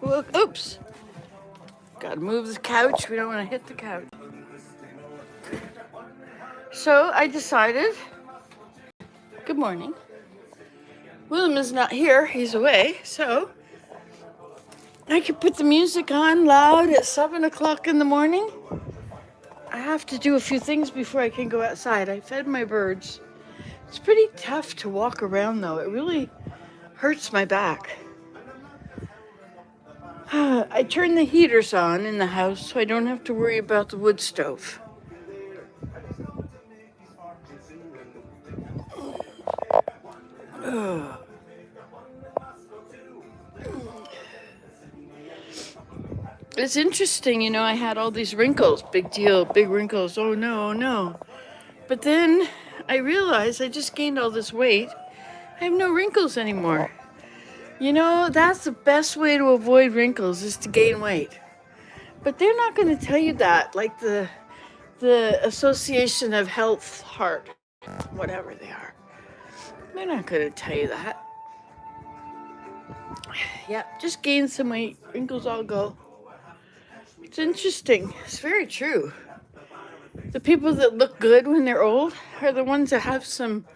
Look, oops. Gotta move the couch. We don't want to hit the couch. So I decided, good morning. William is not here. He's away. So I could put the music on loud at 7 o'clock in the morning. I have to do a few things before I can go outside. I fed my birds. It's pretty tough to walk around though. It really hurts my back. I turn the heaters on in the house so I don't have to worry about the wood stove. It's interesting, I had all these wrinkles. Big deal, big wrinkles. Oh no, oh no. But then I realized I just gained all this weight. I have no wrinkles anymore. That's the best way to avoid wrinkles is to gain weight. But they're not going to tell you that, like the Association of Health Heart, whatever they are. They're not going to tell you that. Yeah, just gain some weight. Wrinkles all go. It's interesting. It's very true. The people that look good when they're old are the ones that have some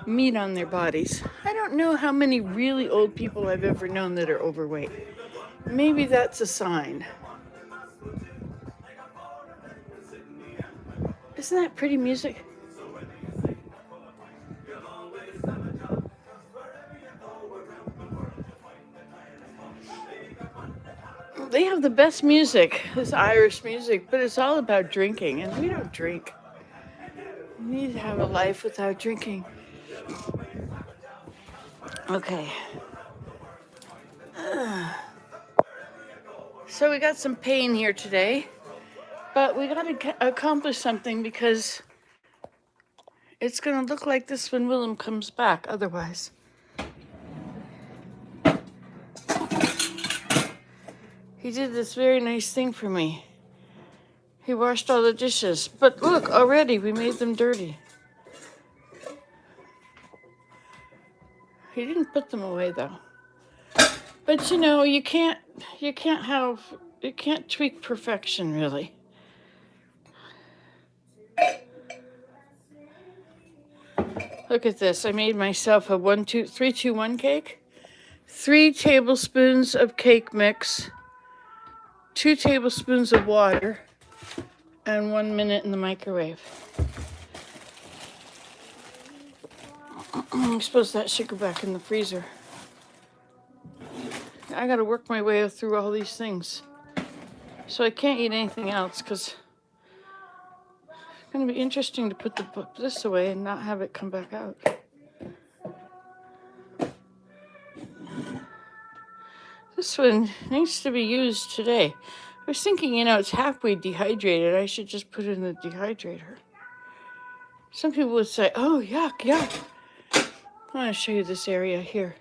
meat on their bodies. I don't know how many really old people I've ever known that are overweight. Maybe that's a sign. Isn't that pretty music? They have the best music, this Irish music, but it's all about drinking, and we don't drink. We need to have a life without drinking. Okay. So we got some pain here today, but we got to accomplish something because it's going to look like this when Willem comes back otherwise. He did this very nice thing for me. He washed all the dishes. But look, already we made them dirty. He didn't put them away though. But you can't tweak perfection really. Look at this. I made myself a 3-2-1 cake. 3 tablespoons of cake mix. 2 tablespoons of water, and 1 minute in the microwave. I suppose that should go back in the freezer. I gotta work my way through all these things. So I can't eat anything else because it's gonna be interesting to put this away and not have it come back out. This one needs to be used today. I was thinking, it's halfway dehydrated. I should just put it in the dehydrator. Some people would say, oh, yuck, yuck. I want to show you this area here.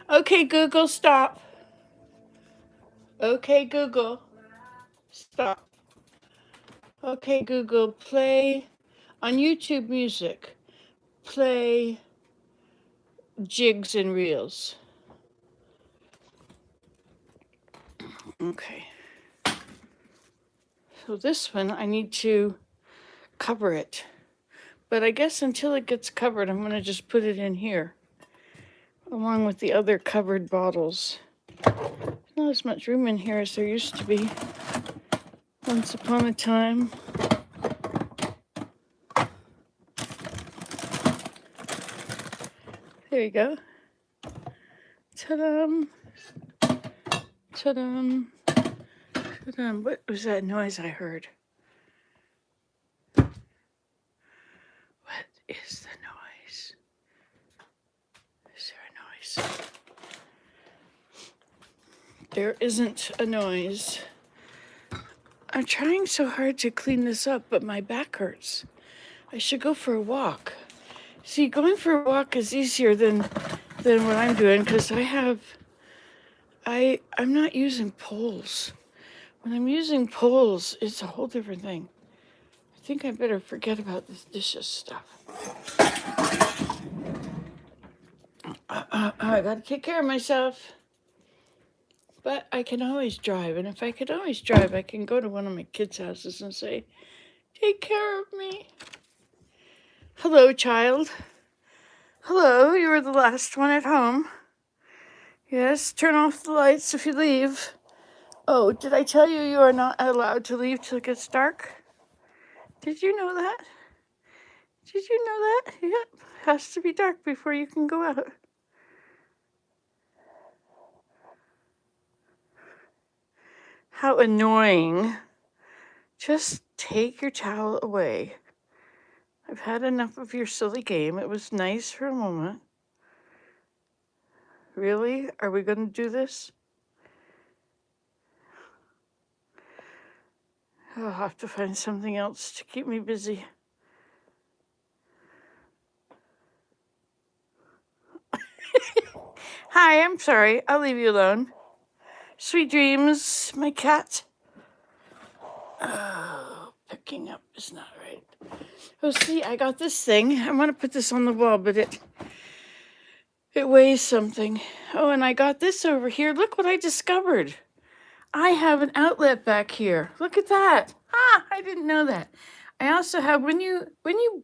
Okay, Google, stop. Okay, Google, stop. Okay, Google, play on YouTube Music. Play Jigs and Reels. Okay. So this one, I need to cover it. But I guess until it gets covered, I'm going to just put it in here, along with the other covered bottles. There's not as much room in here as there used to be once upon a time. There you go. Ta-dum. Ta-dum. Ta-dum. What was that noise I heard? What is the noise? Is there a noise? There isn't a noise. I'm trying so hard to clean this up, but my back hurts. I should go for a walk. See, going for a walk is easier than what I'm doing because I'm not using poles. When I'm using poles, it's a whole different thing. I think I better forget about this dishes stuff. I gotta take care of myself. But I can always drive, and if I could always drive, I can go to one of my kids' houses and say, take care of me. Hello, child. Hello, you were the last one at home. Yes, turn off the lights if you leave. Oh, did I tell you you are not allowed to leave till it gets dark? Did you know that? Did you know that? Yep, has to be dark before you can go out. How annoying. Just take your towel away. I've had enough of your silly game. It was nice for a moment. Really? Are we going to do this? I'll have to find something else to keep me busy. Hi, I'm sorry. I'll leave you alone. Sweet dreams, my cat. Oh, picking up is not right. Oh, see, I got this thing. I want to put this on the wall, but it weighs something. Oh, and I got this over here. Look what I discovered. I have an outlet back here. Look at that. Ah, I didn't know that. I also have when you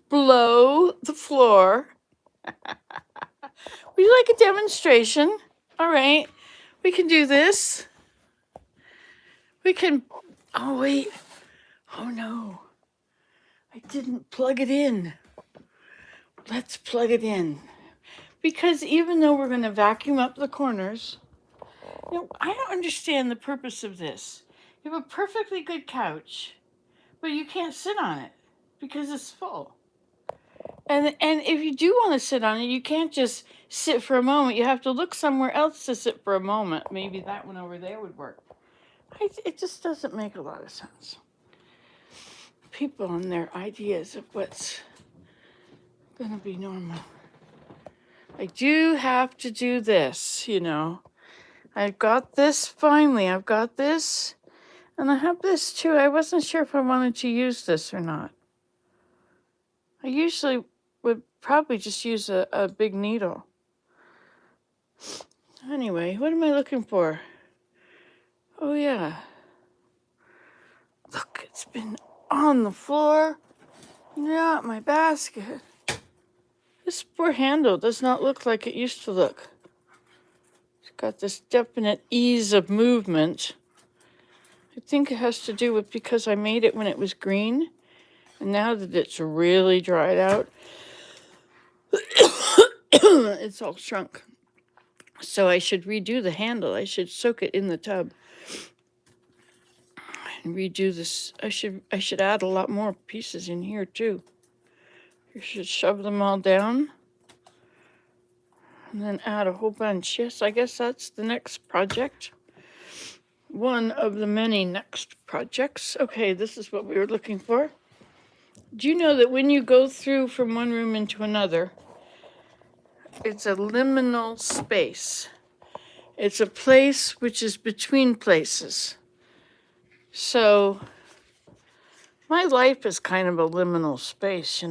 blow the floor. Would you like a demonstration? All right. We can do this. We can. Oh, wait. Oh, no. I didn't plug it in. Let's plug it in. Because even though we're going to vacuum up the corners, I don't understand the purpose of this. You have a perfectly good couch, but you can't sit on it because it's full. And if you do want to sit on it, you can't just sit for a moment. You have to look somewhere else to sit for a moment. Maybe that one over there would work. It just doesn't make a lot of sense. People and their ideas of what's going to be normal. I do have to do this, I've got this finally. I've got this. And I have this too. I wasn't sure if I wanted to use this or not. I usually would probably just use a big needle. Anyway, what am I looking for? Oh, yeah. Look, it's been on the floor, not my basket. This poor handle does not look like it used to look. It's got this definite ease of movement. I think it has to do with because I made it when it was green, and now that it's really dried out, it's all shrunk. So I should redo the handle. I should soak it in the tub and redo this. I should add a lot more pieces in here too. You should shove them all down and then add a whole bunch. Yes, I guess that's the next project. One of the many next projects. Okay, this is what we were looking for. Do you know that when you go through from one room into another, it's a liminal space? It's a place which is between places. So my life is kind of a liminal space,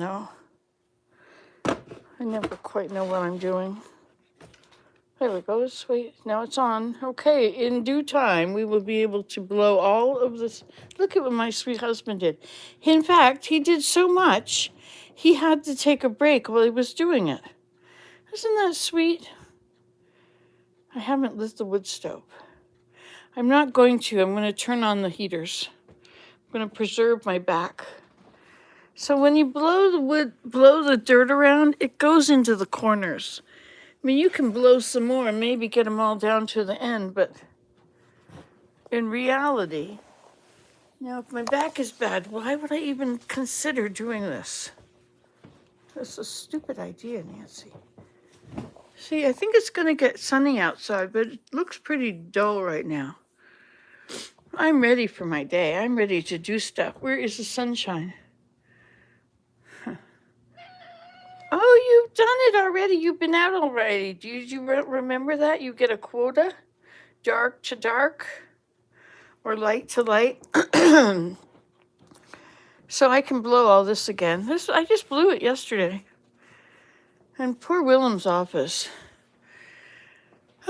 I never quite know what I'm doing. There it goes. Wait, now it's on. Okay, in due time, we will be able to blow all of this. Look at what my sweet husband did. In fact, he did so much, he had to take a break while he was doing it. Isn't that sweet? I haven't lit the wood stove. I'm not going to. I'm going to turn on the heaters. I'm going to preserve my back. So when you blow the dirt around, it goes into the corners. I mean, you can blow some more and maybe get them all down to the end, but in reality, if my back is bad, why would I even consider doing this? That's a stupid idea, Nancy. See, I think it's going to get sunny outside, but it looks pretty dull right now. I'm ready for my day. I'm ready to do stuff. Where is the sunshine? Oh, you've done it already. You've been out already. Do you remember that? You get a quota, dark to dark, or light to light. So I can blow all this again. I just blew it yesterday. And poor Willem's office.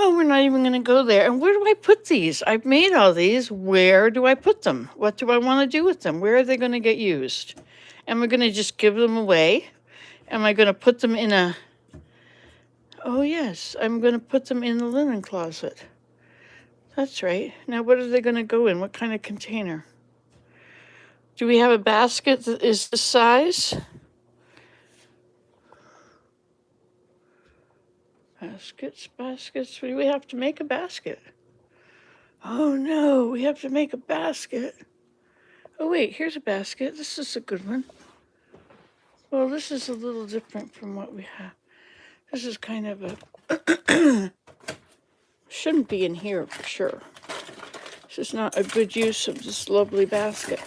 Oh, we're not even going to go there. And where do I put these? I've made all these. Where do I put them? What do I want to do with them? Where are they going to get used? Am I going to just give them away? Am I going to put them in a... Oh, yes, I'm going to put them in the linen closet. That's right. Now, what are they going to go in? What kind of container? Do we have a basket that is this size? Baskets. Do we have to make a basket? Oh, no, we have to make a basket. Oh, wait, here's a basket. This is a good one. Well, this is a little different from what we have. This is kind of a... Shouldn't be in here for sure. This is not a good use of this lovely basket.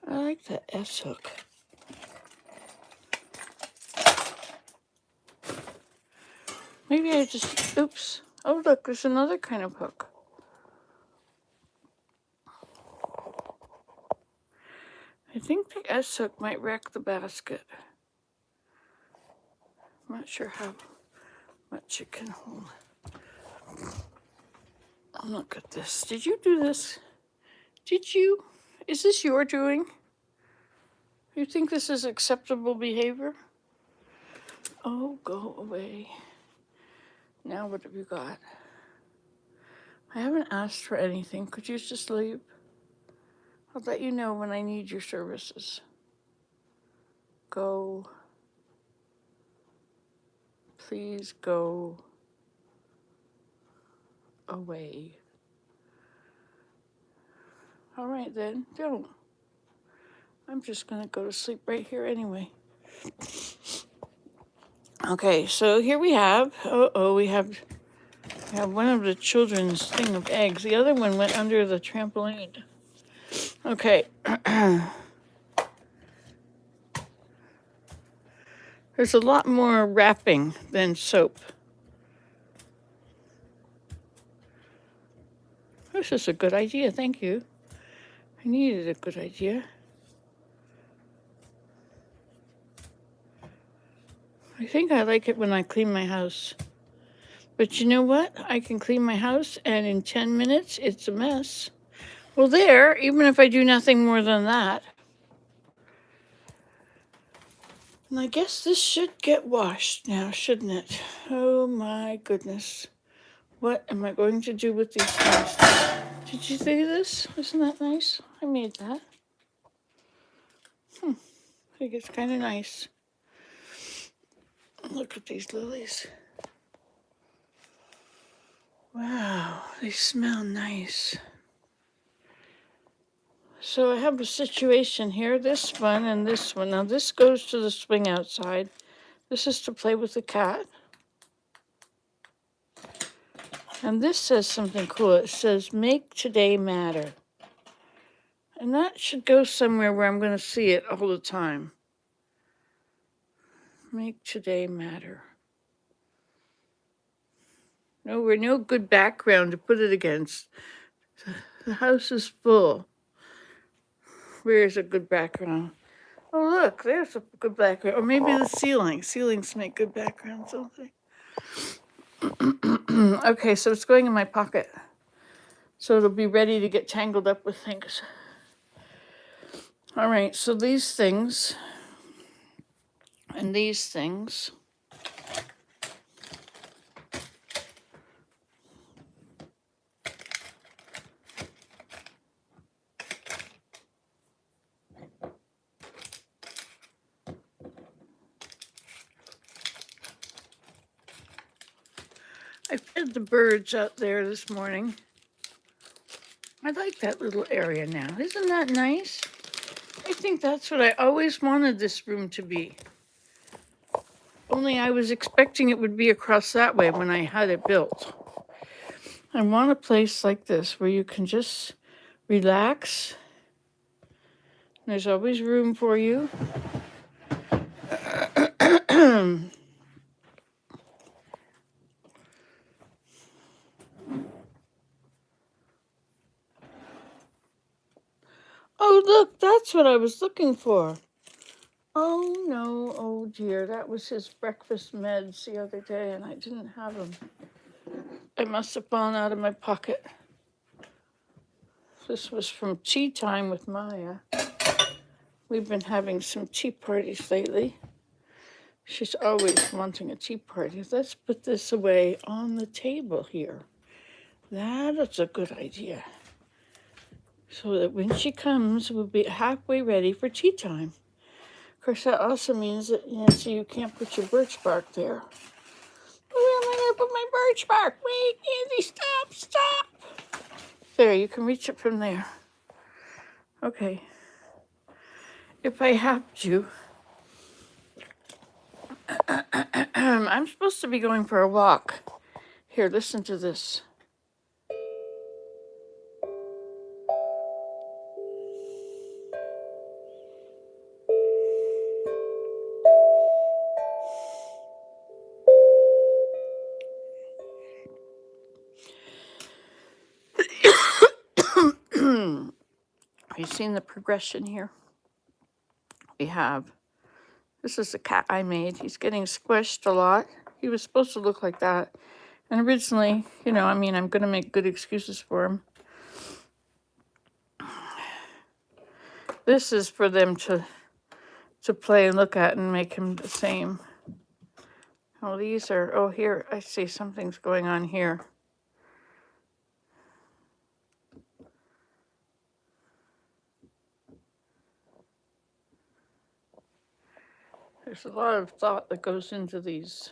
I like that S-hook. Maybe I just... Oops. Oh, look, there's another kind of hook. I think the S-hook might wreck the basket. I'm not sure how much it can hold. Oh, look at this. Did you do this? Did you? Is this your doing? You think this is acceptable behavior? Oh, go away. Now what have you got? I haven't asked for anything. Could you just leave? I'll let you know when I need your services. Go. Please go away. All right then, don't. I'm just gonna go to sleep right here anyway. Okay, so here we have, we have one of the children's thing of eggs. The other one went under the trampoline. Okay. There's a lot more wrapping than soap. This is a good idea, thank you. I needed a good idea. I think I like it when I clean my house. But you know what? I can clean my house and in 10 minutes, it's a mess. Well, there, even if I do nothing more than that. And I guess this should get washed now, shouldn't it? Oh my goodness. What am I going to do with these things? Did you see this? Isn't that nice? I made that. I think it's kind of nice. Look at these lilies. Wow, they smell nice. So I have a situation here, this one and this one. Now this goes to the swing outside. This is to play with the cat. And this says something cool. It says, make today matter. And that should go somewhere where I'm going to see it all the time. Make today matter. No good background to put it against. The house is full. Where's a good background? Oh, look, there's a good background. Or maybe the ceiling. Ceilings make good backgrounds, don't they? Okay, so it's going in my pocket. So it'll be ready to get tangled up with things. All right, so these things and these things. I fed the birds out there this morning. I like that little area now. Isn't that nice? I think that's what I always wanted this room to be. Only I was expecting it would be across that way when I had it built. I want a place like this where you can just relax. There's always room for you. Oh, look, that's what I was looking for. Oh, no, oh dear, that was his breakfast meds the other day, and I didn't have them. It must have fallen out of my pocket. This was from tea time with Maya. We've been having some tea parties lately. She's always wanting a tea party. Let's put this away on the table here. That is a good idea. So that when she comes, we'll be halfway ready for tea time. Of course, that also means that, Nancy, you can't put your birch bark there. Where am I going to put my birch bark? Wait, Nancy, stop. There, you can reach it from there. Okay. If I have to, I'm supposed to be going for a walk. Here, listen to this. Have you seen the progression here? We have, this is a cat I made. He's getting squished a lot. He was supposed to look like that. And originally, I'm going to make good excuses for him. This is for them to play and look at and make him the same. Oh, these are, oh, here, I see something's going on here. There's a lot of thought that goes into these.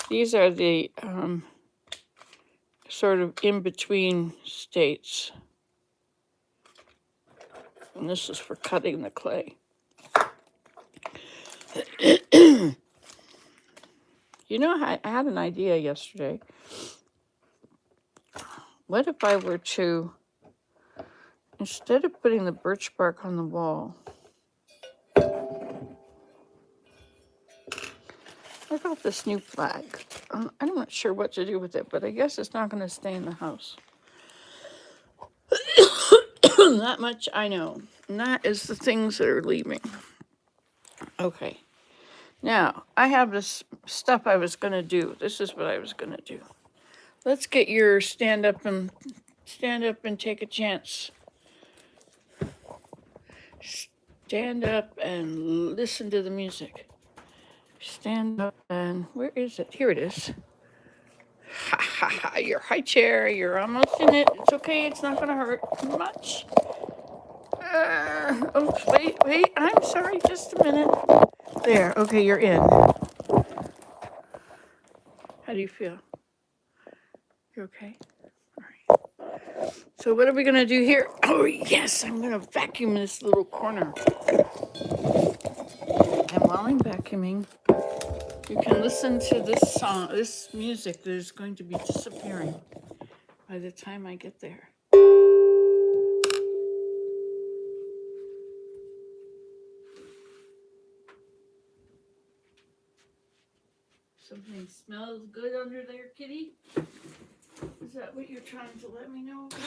These are the sort of in-between states. And this is for cutting the clay. I had an idea yesterday. What if I were to, instead of putting the birch bark on the wall, I got this new flag. I'm not sure what to do with it, but I guess it's not going to stay in the house. That much I know. And that is the things that are leaving. Okay. Now, I have this stuff I was going to do. This is what I was going to do. Let's get your stand up and take a chance. Stand up and listen to the music. Stand up and, where is it? Here it is. Ha ha ha, your high chair, you're almost in it. It's okay, it's not going to hurt much. Oops, wait, I'm sorry, just a minute. There, okay, you're in. How do you feel? You okay? All right. So what are we going to do here? Oh, yes, I'm going to vacuum this little corner. And while I'm vacuuming, you can listen to this song, this music that is going to be disappearing by the time I get there. Something smells good under there, kitty? Is that what you're trying to let me know about?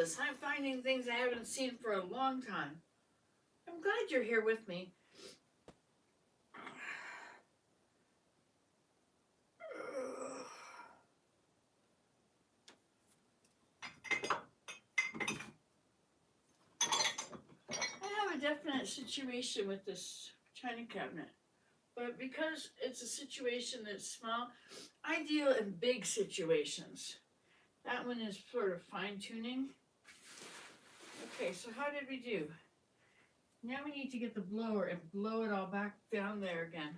marvelous. I'm finding things I haven't seen for a long time. I'm glad you're here with me. I have a definite situation with this china cabinet, but because it's a situation that's small, I deal in big situations. That one is sort of fine-tuning. Okay, so how did we do? Now we need to get the blower and blow it all back down there again.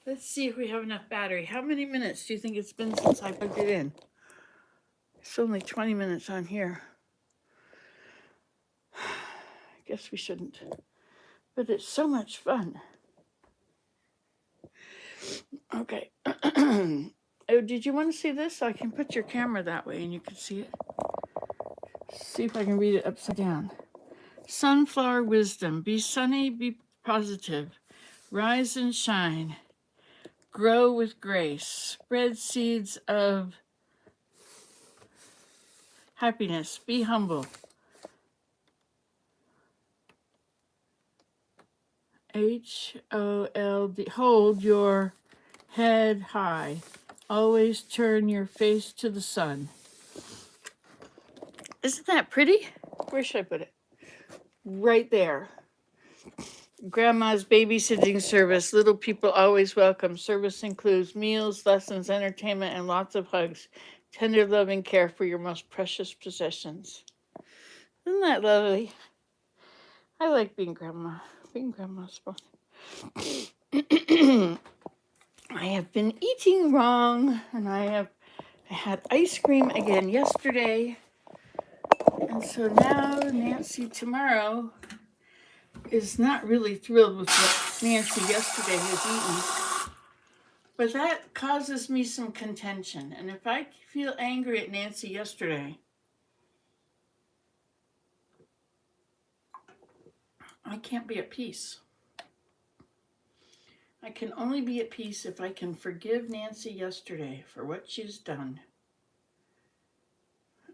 Let's see if we have enough battery. How many minutes do you think it's been since I plugged it in? It's only 20 minutes on here. I guess we shouldn't. But it's so much fun. Okay. Oh, did you want to see this? I can put your camera that way and you can see it. See if I can read it upside down. Sunflower wisdom. Be sunny, be positive. Rise and shine. Grow with grace. Spread seeds of happiness. Be humble. HOLD. Hold your head high. Always turn your face to the sun. Isn't that pretty? Where should I put it? Right there. Grandma's babysitting service. Little people always welcome. Service includes meals, lessons, entertainment, and lots of hugs. Tender, loving care for your most precious possessions. Isn't that lovely? I like being grandma. Being grandma's fun. I have been eating wrong, and I had ice cream again yesterday. And so now Nancy tomorrow is not really thrilled with what Nancy yesterday has eaten. But that causes me some contention. And if I feel angry at Nancy yesterday, I can't be at peace. I can only be at peace if I can forgive Nancy yesterday for what she's done.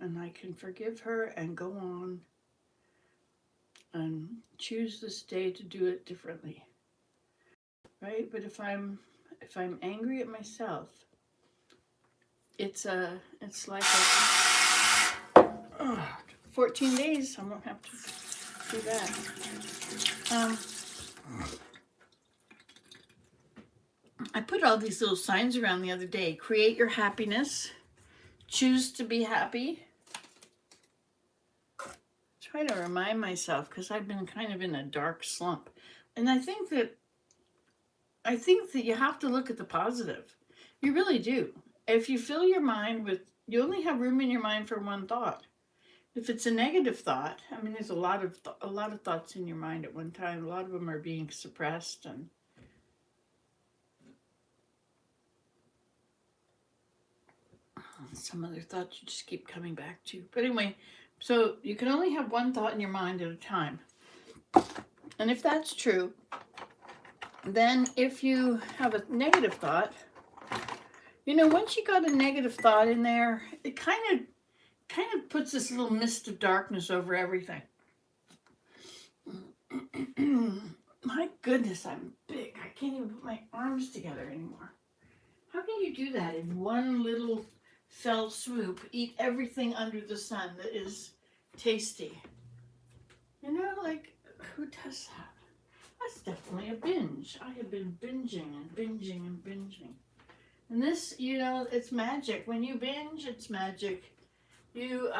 And I can forgive her and go on and choose this day to do it differently. Right? But if I'm angry at myself, it's like 14 days. I won't have to do that. I put all these little signs around the other day. Create your happiness. Choose to be happy. Try to remind myself, because I've been kind of in a dark slump. And I think that you have to look at the positive. You really do. If you fill your mind with, you only have room in your mind for one thought. If it's a negative thought, I mean, there's a lot of thoughts in your mind at one time. A lot of them are being suppressed, and some other thoughts you just keep coming back to. But anyway, so you can only have one thought in your mind at a time. And if that's true, then if you have a negative thought, once you got a negative thought in there, it kind of puts this little mist of darkness over everything. My goodness, I'm big. I can't even put my arms together anymore. How can you do that in one little fell swoop? Eat everything under the sun that is tasty. Who does that? That's definitely a binge. I have been binging and binging and binging. And this, it's magic. When you binge, it's magic. You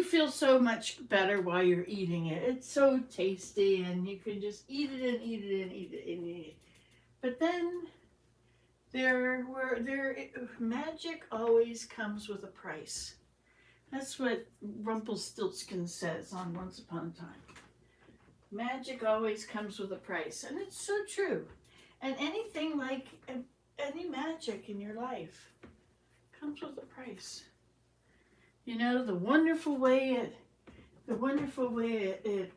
feel so much better while you're eating it. It's so tasty, and you can just eat it and eat it and eat it and eat it. But then magic always comes with a price. That's what Rumpelstiltskin says on Once Upon a Time. Magic always comes with a price, and it's so true. And anything like any magic in your life comes with a price. The wonderful way it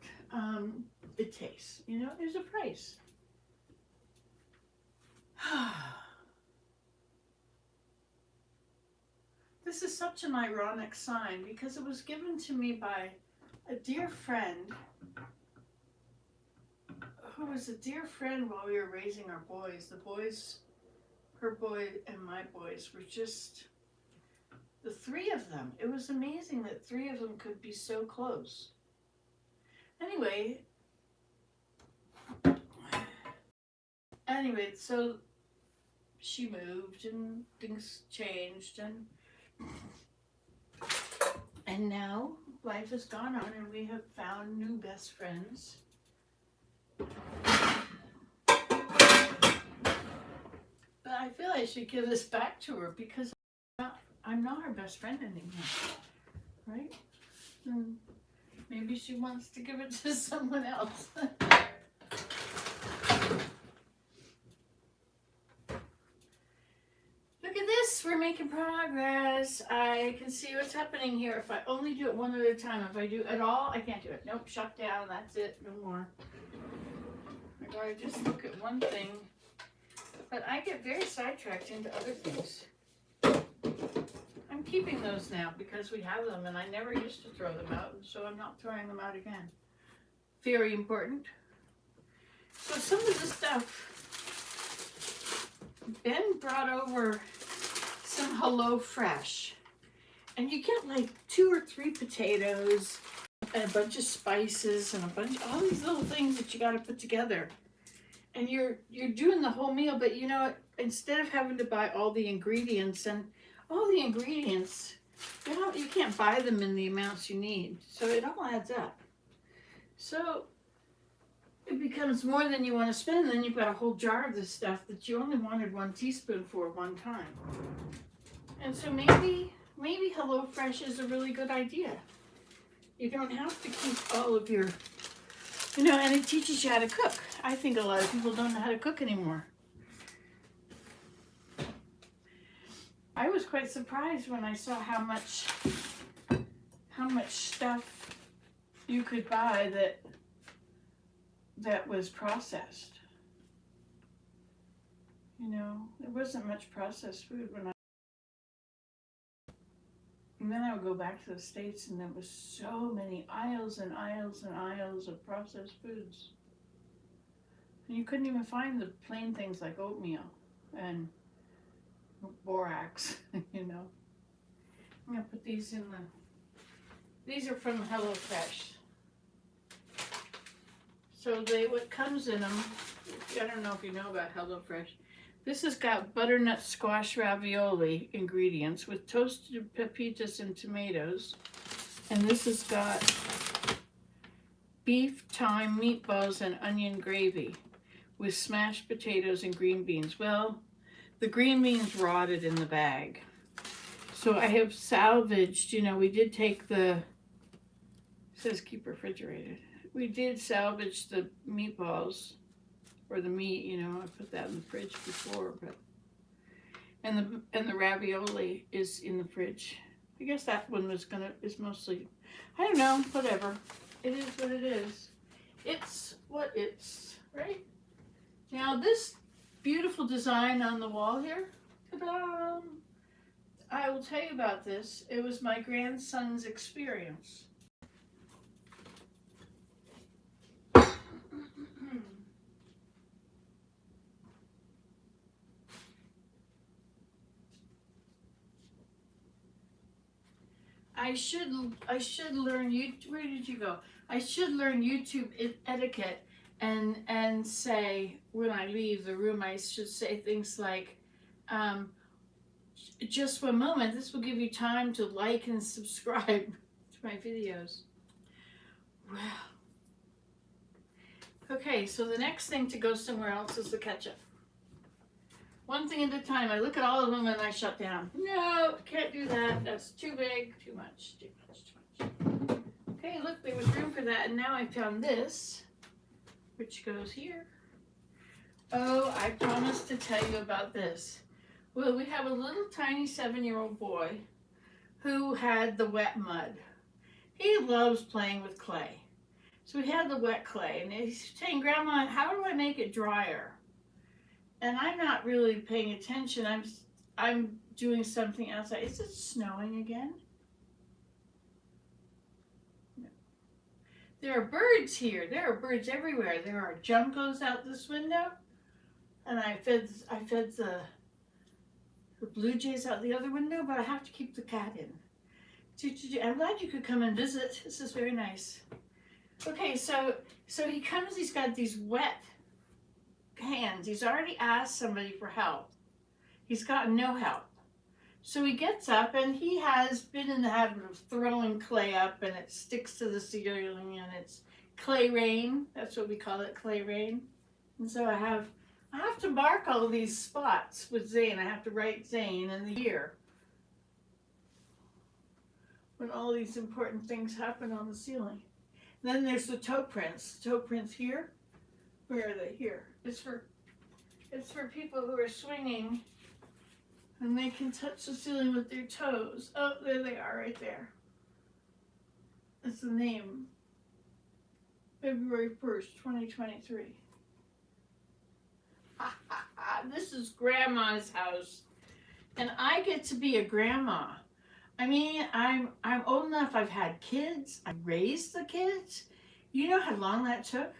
tastes. There's a price. This is such an ironic sign because it was given to me by a dear friend who was a dear friend while we were raising our boys. The boys, her boy and my boys, were just the three of them. It was amazing that three of them could be so close. Anyway, so she moved and things changed, and now life has gone on and we have found new best friends. But I feel I should give this back to her because I'm not her best friend anymore, right? And maybe she wants to give it to someone else. Look at this, we're making progress. I can see what's happening here. If I only do it one at a time, if I do it all, I can't do it. Nope, shut down, that's it, no more. I gotta just look at one thing. But I get very sidetracked into other things. I'm keeping those now because we have them and I never used to throw them out, and so I'm not throwing them out again. Very important. So some of the stuff, Ben brought over some Hello Fresh, and you get like 2 or 3 potatoes and a bunch of spices and all these little things that you got to put together, and you're doing the whole meal. But you know, instead of having to buy all the ingredients, you can't buy them in the amounts you need, so it all adds up. So it becomes more than you want to spend. Then you've got a whole jar of this stuff that you only wanted 1 teaspoon for one time. And so maybe HelloFresh is a really good idea. You don't have to keep all of your, and it teaches you how to cook. I think a lot of people don't know how to cook anymore. I was quite surprised when I saw how much stuff you could buy that was processed. There wasn't much processed food and then I would go back to the States and there was so many aisles and aisles and aisles of processed foods. And you couldn't even find the plain things like oatmeal and borax, I'm gonna put these in these are from HelloFresh. So what comes in them, I don't know if you know about HelloFresh. This has got butternut squash ravioli ingredients with toasted pepitas and tomatoes. And this has got beef, thyme, meatballs, and onion gravy with smashed potatoes and green beans. Well, the green beans rotted in the bag. So I have salvaged, we did take it says keep refrigerated. We did salvage the meatballs, or the meat, I put that in the fridge before, and the ravioli is in the fridge. I guess that one is mostly, I don't know, whatever. It is what it is. It's what it's, right? Now this beautiful design on the wall here, ta-da! I will tell you about this. It was my grandson's experience. I should learn where did you go? I should learn YouTube etiquette and say when I leave the room, I should say things like, just one moment, this will give you time to like and subscribe to my videos. Wow. Okay, so the next thing to go somewhere else is the ketchup. One thing at a time. I look at all of them and I shut down. No, can't do that. That's too big, too much. Okay, look, there was room for that, and now I found this, which goes here. Oh, I promised to tell you about this. Well, we have a little tiny 7-year-old boy who had the wet mud. He loves playing with clay. So we had the wet clay, and he's saying, Grandma, how do I make it drier? And I'm not really paying attention. I'm doing something outside. Is it snowing again? No. There are birds here. There are birds everywhere. There are juncos out this window. And I fed the blue jays out the other window, but I have to keep the cat in. I'm glad you could come and visit. This is very nice. Okay, so he comes, he's got these wet hands. He's already asked somebody for help. He's gotten no help. So he gets up and he has been in the habit of throwing clay up and it sticks to the ceiling and it's clay rain. That's what we call it, clay rain. And so I have to mark all these spots with Zane. I have to write Zane and the year when all these important things happen on the ceiling. Then there's the toe prints. Toe prints here. Where are they? Here. It's for people who are swinging and they can touch the ceiling with their toes. Oh, there they are right there. That's the name. February 1st, 2023. This is Grandma's house. And I get to be a grandma. I mean, I'm old enough. I've had kids. I raised the kids. You know how long that took?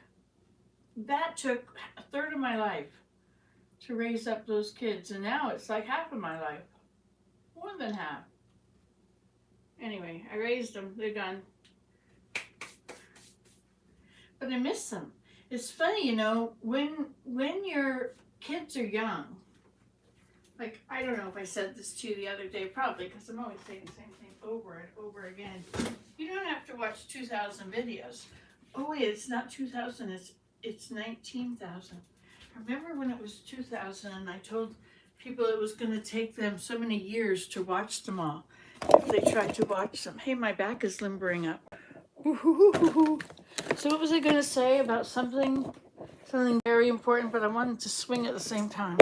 That took a third of my life to raise up those kids. And now it's like half of my life. More than half. Anyway, I raised them. They're gone. But I miss them. It's funny, you know, when your kids are young, like, I don't know if I said this to you the other day, probably, because I'm always saying the same thing over and over again. You don't have to watch 2,000 videos. Oh wait, it's not 2,000, it's 19,000. Remember when it was 2,000 and I told people it was going to take them so many years to watch them all if they tried to watch them. Hey, my back is limbering up. So what was I going to say about something very important, but I wanted to swing at the same time.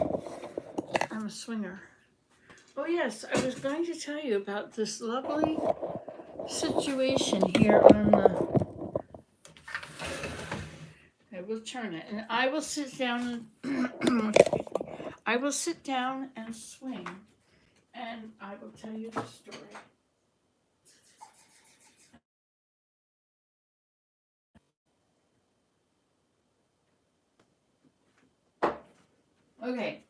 I'm a swinger. Oh yes, I was going to tell you about this lovely situation here on the... I will turn it, and I will sit down I will sit down and swing, and I will tell you the story. Okay.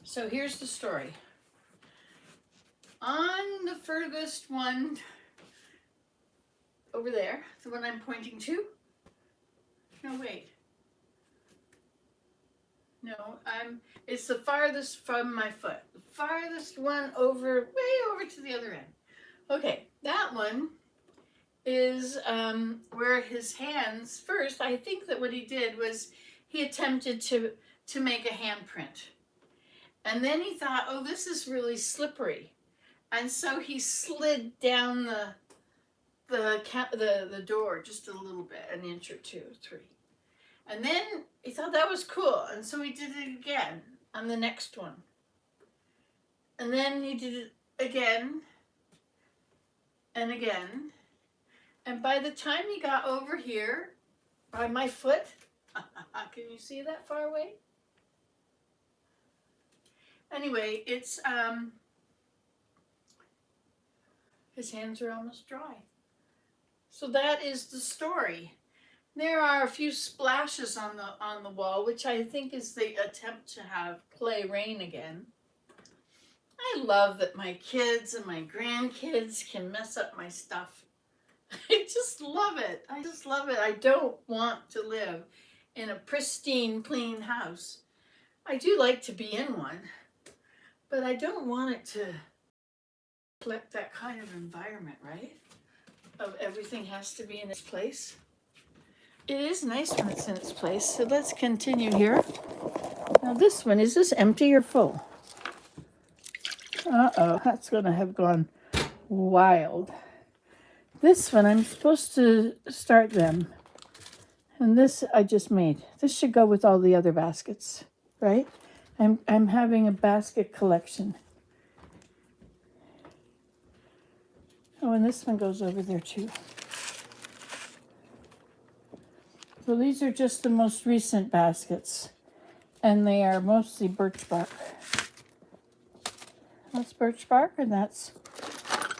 So here's the story. On the furthest one over there, the one I'm pointing to. No, wait. No, it's the farthest from my foot. The farthest one over, way over to the other end. Okay, that one is where his hands, first, I think that what he did was he attempted to make a handprint. And then he thought, oh, this is really slippery. And so he slid down the door just a little bit, an inch or two, 3. And then he thought that was cool. And so he did it again on the next one. And then he did it again and again. And by the time he got over here, by my foot, can you see that far away? Anyway, it's, his hands are almost dry. So that is the story. There are a few splashes on the wall, which I think is the attempt to have clay rain again. I love that my kids and my grandkids can mess up my stuff. I just love it. I just love it. I don't want to live in a pristine, clean house. I do like to be in one, but I don't want it to reflect that kind of environment, right? Of everything has to be in its place. It is nice when it's in its place, so let's continue here. Now this one, is this empty or full? Uh-oh, that's going to have gone wild. This one, I'm supposed to start them. And this I just made. This should go with all the other baskets, right? I'm having a basket collection. Oh, and this one goes over there too. So these are just the most recent baskets. And they are mostly birch bark. That's birch bark, and that's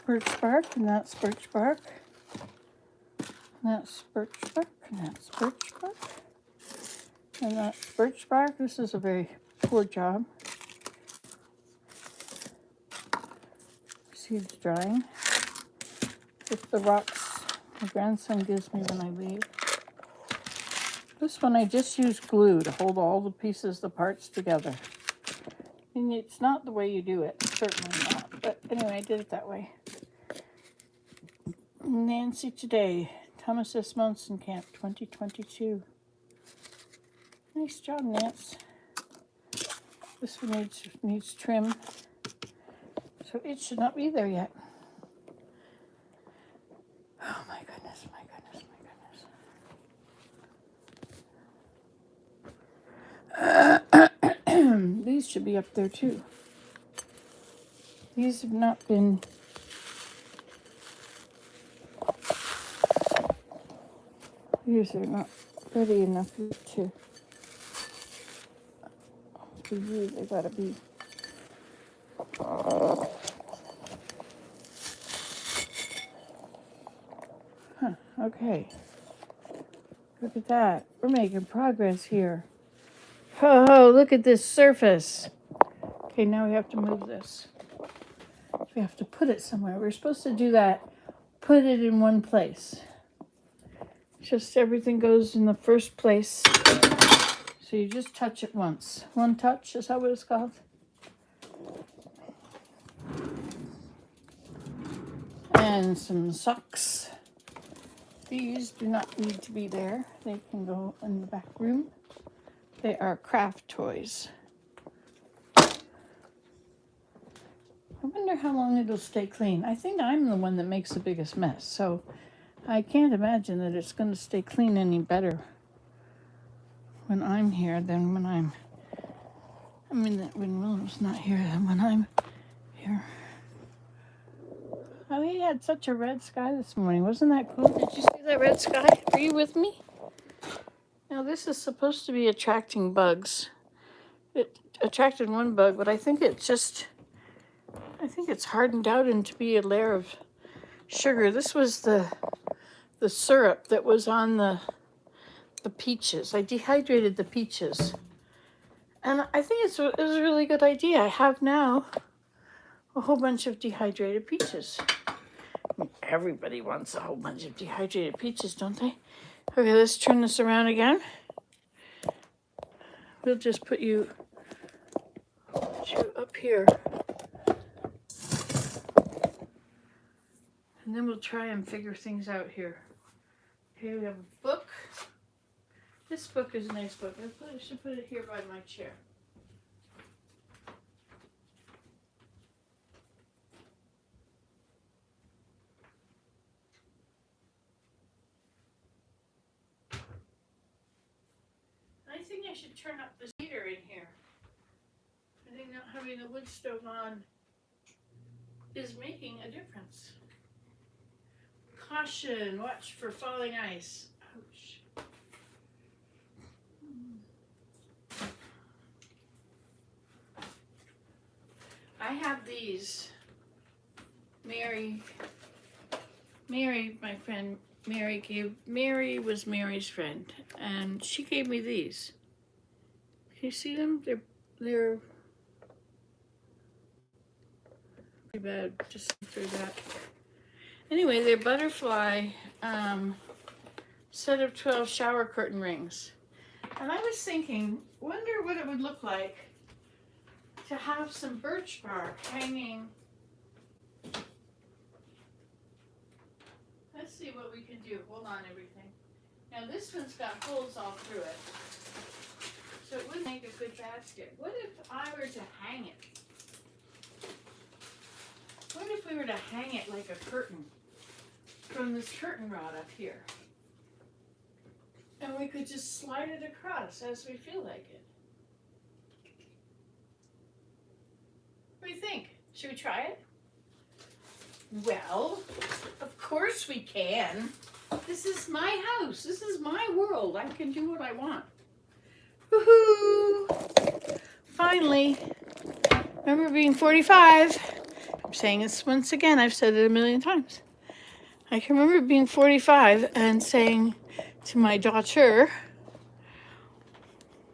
birch bark, and that's birch bark. And that's birch bark, and that's birch bark. And that's birch bark. This is a very poor job. Seeds drying. With the rocks my grandson gives me when I leave. This one I just used glue to hold all the pieces, the parts together. And it's not the way you do it, certainly not. But anyway, I did it that way. Nancy today, Thomas S. Monson Camp 2022. Nice job, Nance. This one needs trim, so it should not be there yet. Oh my goodness, my goodness, my goodness. These should be up there too. These have not been... These are not ready enough to be used. They gotta be... Okay. Look at that. We're making progress here. Oh, look at this surface. Okay, now we have to move this. We have to put it somewhere. We're supposed to do that. Put it in one place. Just everything goes in the first place. So you just touch it once. One touch, is that what it's called? And some socks. These do not need to be there. They can go in the back room. They are craft toys. I wonder how long it'll stay clean. I think I'm the one that makes the biggest mess, so I can't imagine that it's going to stay clean any better when I'm here than when when William's not here than when I'm here. Oh, he had such a red sky this morning. Wasn't that cool? Did you see that red sky? Were you with me? Now, this is supposed to be attracting bugs. It attracted one bug, but I think it's hardened out into be a layer of sugar. This was the syrup that was on the peaches. I dehydrated the peaches. And I think it was a really good idea. I have now a whole bunch of dehydrated peaches. Everybody wants a whole bunch of dehydrated peaches, don't they? Okay, let's turn this around again. We'll just put you up here. And then we'll try and figure things out here. Okay, we have a book. This book is a nice book. I should put it here by my chair. I think I should turn up the heater in here. I think not having the wood stove on is making a difference. Caution, watch for falling ice. Ouch. I have these. Mary, my friend, Mary was Mary's friend, and she gave me these. Can you see them? They're pretty bad, just through that. Anyway, they're butterfly set of 12 shower curtain rings. And I was thinking, wonder what it would look like to have some birch bark hanging. Let's see what we can do. Hold on, everything. Now this one's got holes all through it, so it would make a good basket. What if I were to hang it? What if we were to hang it like a curtain from this curtain rod up here? And we could just slide it across as we feel like it. What do you think? Should we try it? Well, of course we can. This is my house. This is my world. I can do what I want. Woohoo! finally remember being 45. I'm saying this once again. I've said it a million times. I can remember being 45 and saying to my daughter,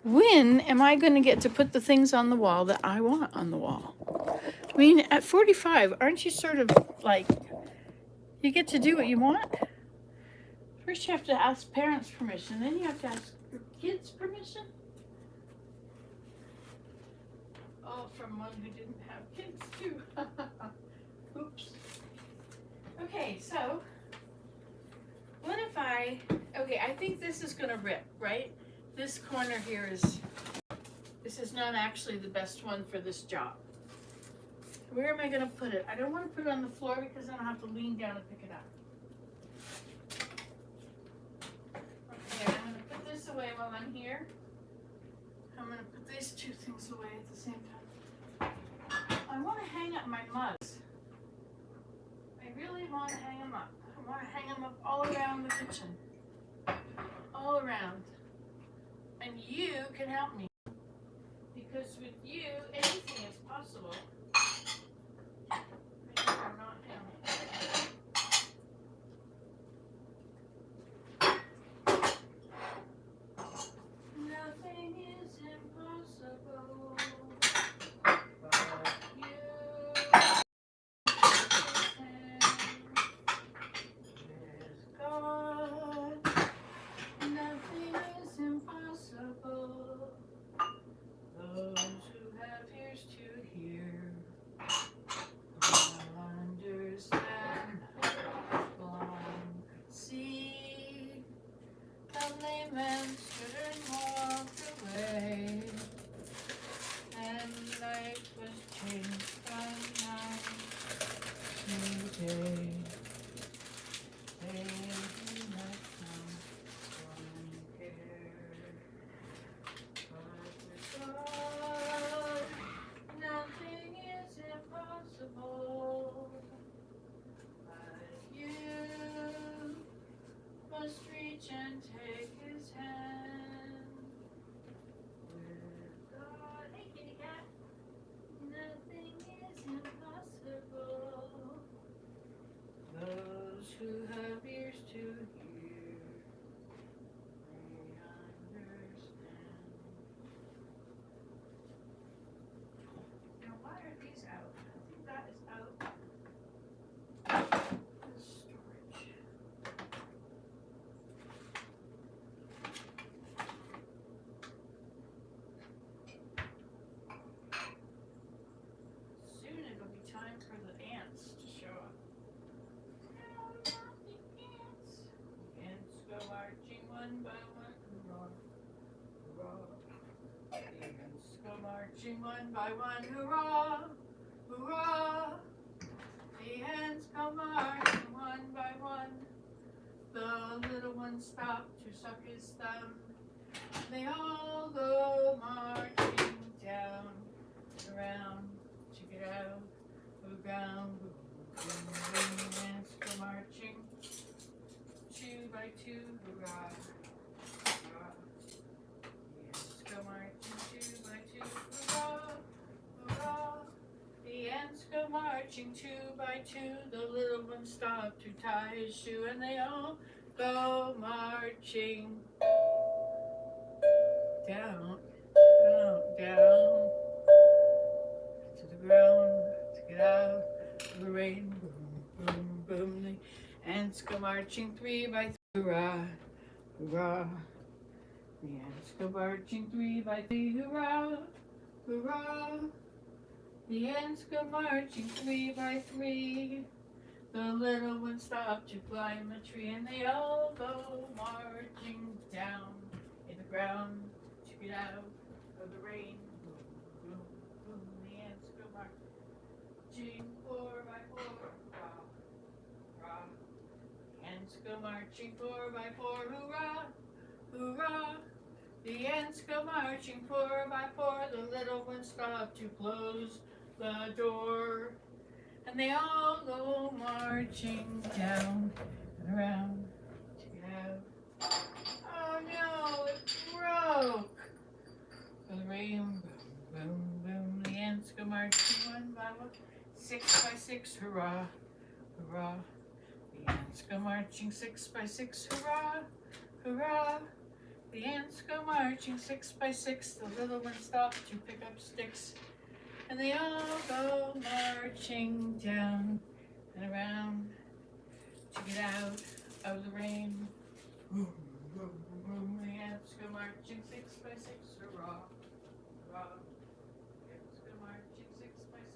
when am I going to get to put the things on the wall that I want on the wall? I mean, at 45, aren't you sort of like, you get to do what you want? First you have to ask parents' permission, then you have to ask your kids' permission. Oh, from one who didn't have kids too. Oops. Okay, so what if okay, I think this is gonna rip, right? This corner here this is not actually the best one for this job. Where am I gonna put it? I don't want to put it on the floor because then I'll have to lean down and pick it up. Okay, I'm gonna put this away while I'm here. I'm gonna put these two things away at the same time. I want to hang up my mugs. I really want to hang them up. I want to hang them up all around the kitchen. All around. And you can help me. Because with you, anything is possible. Maybe I'm not him. Nothing is impossible. But you. God, nothing is impossible. Those who have ears to hear will understand. Blind could see, a layman stood and walked away, and life was changed from night to day. They do not come from care, but with God, nothing is impossible. But you must reach and take his hand. With God, hey kitty cat, nothing is impossible. Those who have ears to hear may understand. Now, why are these out? I think that is out. The storage. Soon it'll be time for the ants to show up. Ants go marching one by one, hurrah, hurrah. The ants go marching one by one, hurrah, hurrah. The ants go marching one by one. The little one stopped to suck his thumb. They all go marching down and around to get out of the ground. The ants go marching 2 by 2, hurrah, hurrah. The ants go marching 2 by 2, hurrah, hurrah. The ants go marching 2 by 2. The little one stopped to tie his shoe, and they all go marching down, down, down to the ground to get out of the rain. Boom, boom, boom. The ants go marching 3 by 3, hurrah, hurrah. The ants go marching 3 by 3, hurrah, hurrah. The ants go marching 3 by 3. The little one stopped to climb a tree, and they all go marching down in the ground to get out of the rain. Boom, boom, boom. The ants go marching 4 by 4, hurrah, hurrah. The ants go marching 4 by 4, hurrah, hurrah. The ants go marching 4 by 4. The little one stopped to close the door, and they all go marching down and around to get out. Oh no, it broke. The rain, boom, boom. ants go marching one by one, 6 by 6, hurrah, hurrah. The ants go marching 6 by 6, hurrah, hurrah. The ants go marching 6 by 6. The little ones stop to pick up sticks. And they all go marching down and around to get out of the rain. Boom, boom, boom. The ants go marching 6 by 6, hurrah, hurrah. The ants go marching 6 by 6,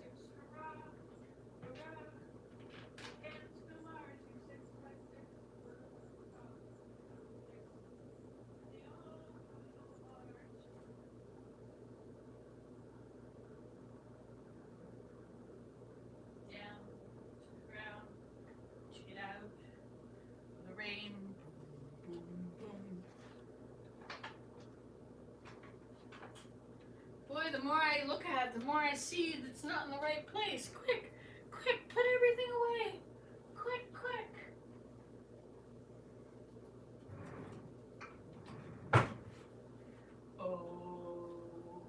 hurrah, hurrah. The ants go marching 6 by 6, hurrah, hurrah. They all go marching. Down to the ground to get out of the rain. Boom, boom. Boy, the more I look at it, the more I see it's not in the right place. Quick, quick, put everything away. Quick, quick. Oh.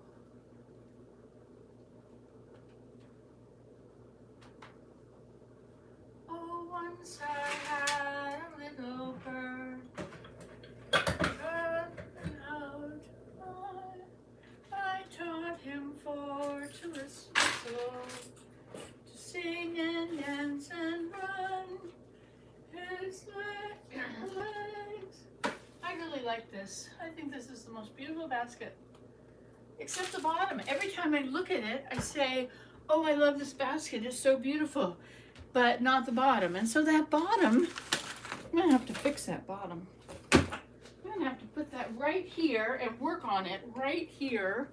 Oh, once I had a little bird, got out to fly. I taught him for to whistle, to sing and dance and run. His legs. I really like this. I think this is the most beautiful basket. Except the bottom. Every time I look at it, I say, oh, I love this basket. It's so beautiful. But not the bottom. And so that bottom, I'm going to have to fix that bottom. I'm going to have to put that right here and work on it right here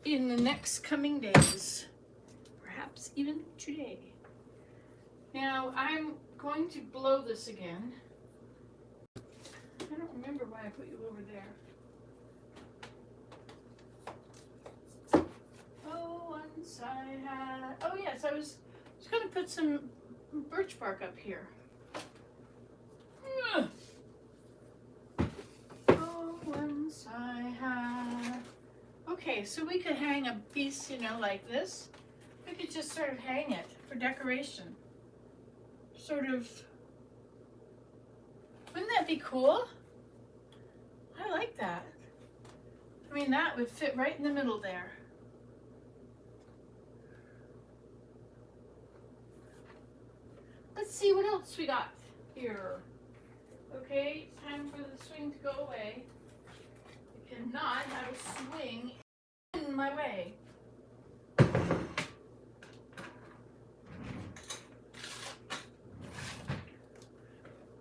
in the next coming days. Perhaps even today. Now, I'm going to blow this again. I don't remember why I put you over there. Oh, once I had... Oh, yes, I was going to put some birch bark up here. Oh, once I had... Okay, so we could hang a piece, you know, like this. We could just sort of hang it for decoration. Sort of... Wouldn't that be cool? I like that. I mean, that would fit right in the middle there. Let's see what else we got here. Okay, time for the swing to go away. I cannot have a swing in my way.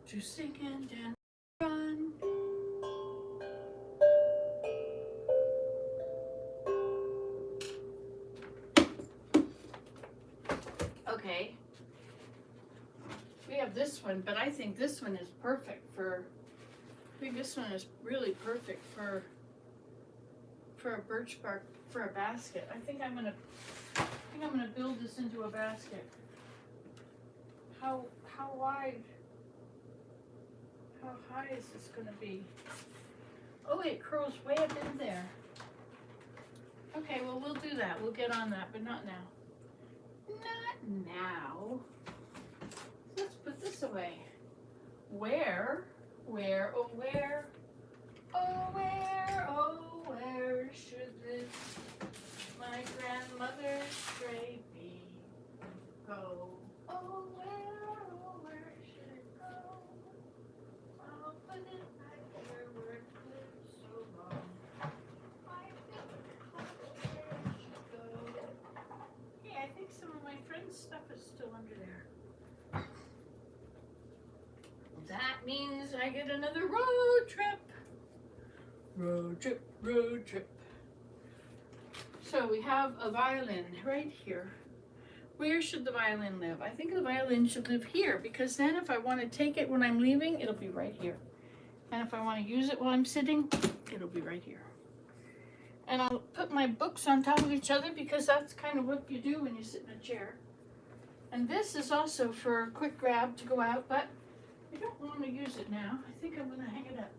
To sing and dance, run. Okay. We have this one, but I think this one is perfect for, I think this one is really perfect for a birch bark, for a basket. I think I'm gonna build this into a basket. How wide, how high is this gonna be? Oh, it curls way up in there. Okay, well, we'll do that. We'll get on that, but not now. Not now. Let's put this away. Where, oh where, oh where, oh where should this, my grandmother's stray be, go? Oh where should it go? I'll put it right here where it lived so long. I think where it should go. Hey, I think some of my friend's stuff is still under there. That means I get another road trip. Road trip, road trip. So we have a violin right here. Where should the violin live? I think the violin should live here, because then if I want to take it when I'm leaving, it'll be right here. And if I want to use it while I'm sitting, it'll be right here. And I'll put my books on top of each other, because that's kind of what you do when you sit in a chair. And this is also for a quick grab to go out, but I don't want to use it now. I think I'm going to hang it up.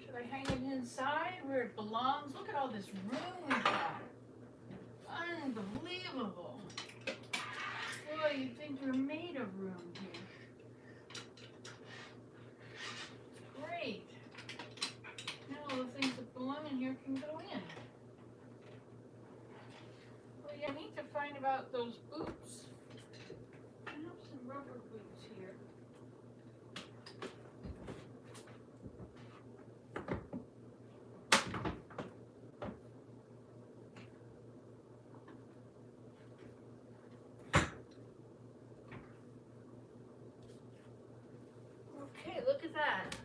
Should I hang it inside where it belongs. Look at all this room we have. Unbelievable. Boy, you'd think we're made of room here. It's great. Now all the things that belong in here can go in. Well, yeah, I need to find about those boots. I have some rubber boots here. Okay, look at that.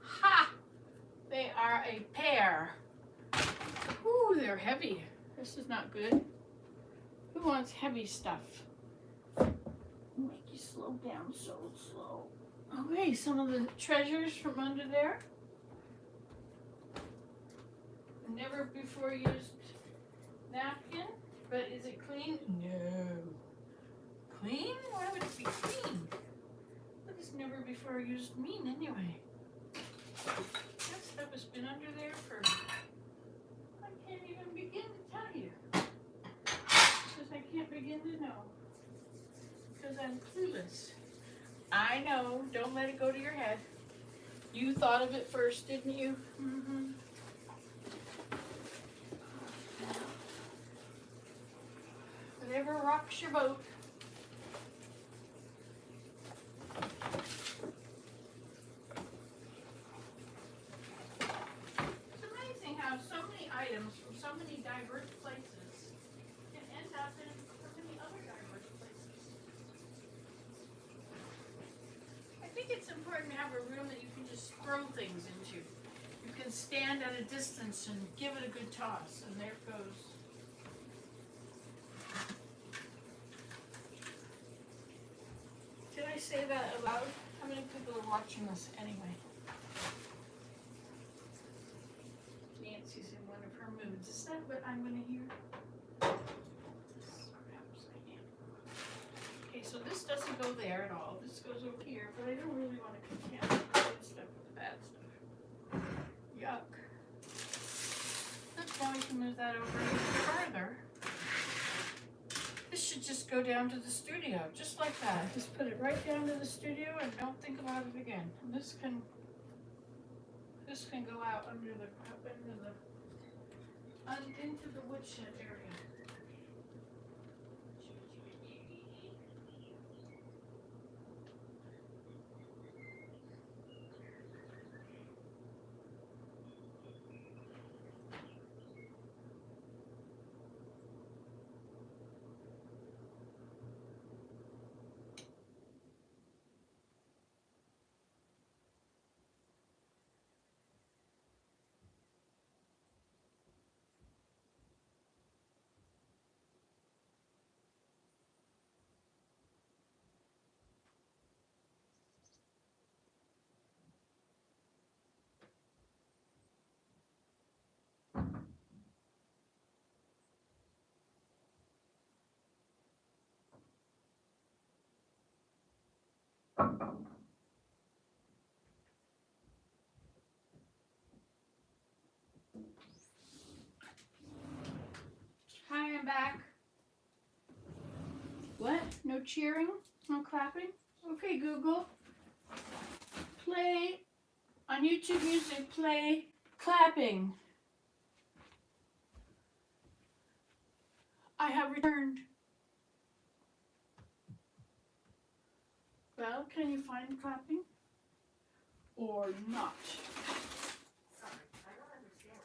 Ha! They are a pair. Ooh, they're heavy. This is not good. Who wants heavy stuff? Make you slow down so slow. Okay, some of the treasures from under there. Never before used napkin, but is it clean? No. Clean? Why would it be clean? What does never before used mean anyway? That stuff has been under there for, I can't even begin to tell you. Because I can't begin to know. Because I'm clueless. I know, don't let it go to your head. You thought of it first, didn't you? Mm-hmm. Whatever rocks your boat. It's amazing how so many items from so many diverse places can end up in so many other diverse places. I think it's important to have a room that you can just throw things into. You can stand at a distance and give it a good toss, and there it goes. Did I say that aloud? How many people are watching this anyway? Nancy's in one of her moods. Is that what I'm going to hear? Perhaps I am. Okay, so this doesn't go there at all. This goes over here, but I don't really want to contaminate the good stuff with the bad stuff. Yuck. Look, now we can move that over even further. This should just go down to the studio, just like that. Just put it right down to the studio and don't think about it again. And this can go out into the woodshed area. Hi, I'm back. What? No cheering? No clapping? Okay, Google. Play on YouTube Music. Play clapping. I have returned. Well, can you find clapping? Or not? Sorry, I don't understand.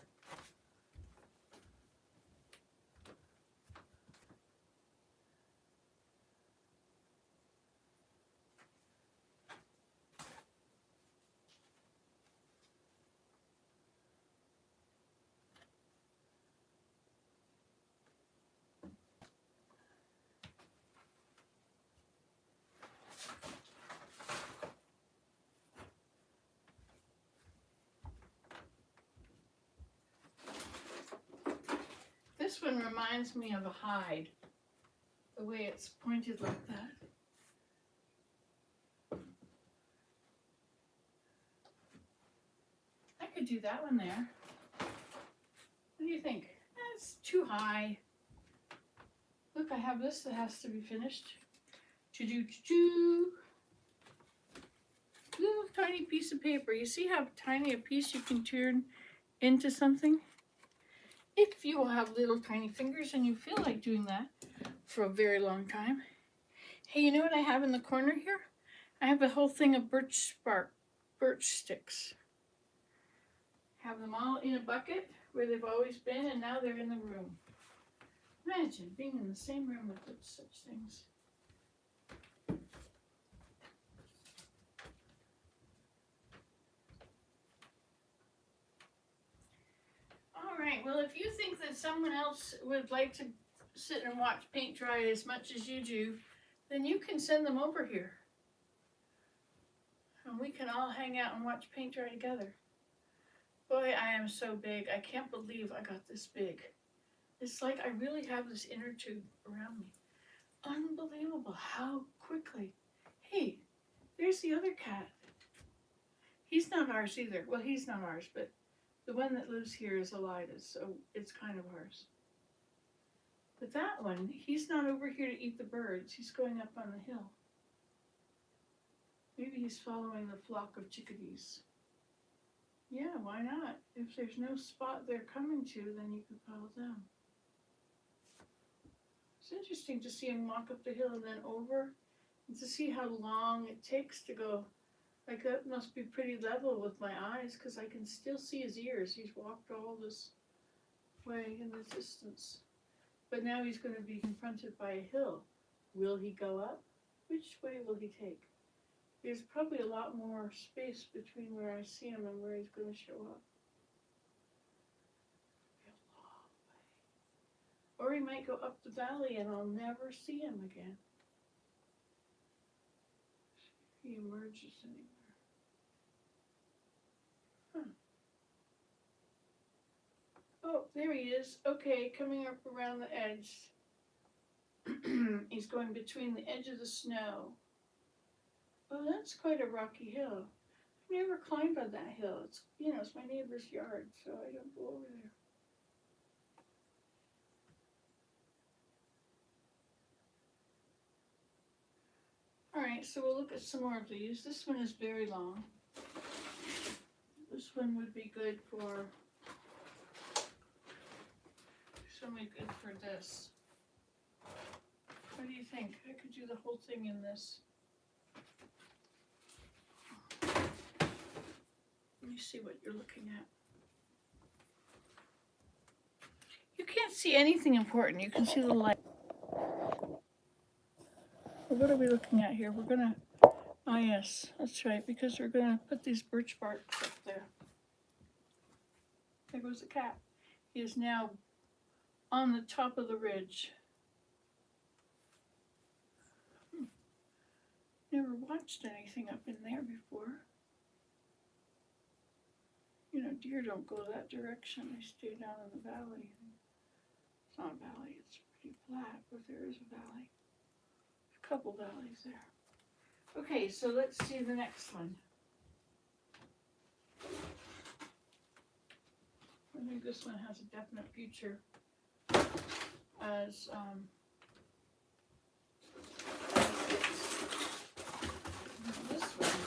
This one reminds me of a hide. The way it's pointed like that. I could do that one there. What do you think? That's too high. Look, I have this that has to be finished. Choo-choo-choo-choo. Little tiny piece of paper. You see how tiny a piece you can turn into something? If you have little tiny fingers and you feel like doing that for a very long time. Hey, you know what I have in the corner here? I have a whole thing of birch sticks. Have them all in a bucket where they've always been, and now they're in the room. Imagine being in the same room with such things. All right, well, if you think that someone else would like to sit and watch paint dry as much as you do, then you can send them over here. And we can all hang out and watch paint dry together. Boy, I am so big. I can't believe I got this big. It's like I really have this inner tube around me. Unbelievable how quickly. Hey, there's the other cat. He's not ours either. Well, he's not ours, but the one that lives here is Elida's, so it's kind of ours. But that one, he's not over here to eat the birds. He's going up on the hill. Maybe he's following the flock of chickadees. Yeah, why not? If there's no spot they're coming to, then you can follow them. It's interesting to see him walk up the hill and then over, and to see how long it takes to go. Like, that must be pretty level with my eyes, because I can still see his ears. He's walked all this way in the distance. But now he's going to be confronted by a hill. Will he go up? Which way will he take? There's probably a lot more space between where I see him and where he's going to show up. A long way. Or he might go up the valley and I'll never see him again. If he emerges anywhere. Oh, there he is. Okay, coming up around the edge. He's going between the edge of the snow. Oh, that's quite a rocky hill. I've never climbed on that hill. It's, it's my neighbor's yard, so I don't go over there. All right, so we'll look at some more of these. This one is very long. This one would be good for, somebody good for this. What do you think? I could do the whole thing in this. Let me see what you're looking at. You can't see anything important. You can see the light. Well, what are we looking at here? We're gonna, oh yes, that's right, because we're gonna put these birch barks up there. There goes the cat. He is now on the top of the ridge. Never watched anything up in there before. Deer don't go that direction. They stay down in the valley. It's not a valley, it's pretty flat, but there is a valley. A couple valleys there. Okay, so let's see the next one. I think this one has a definite future as this one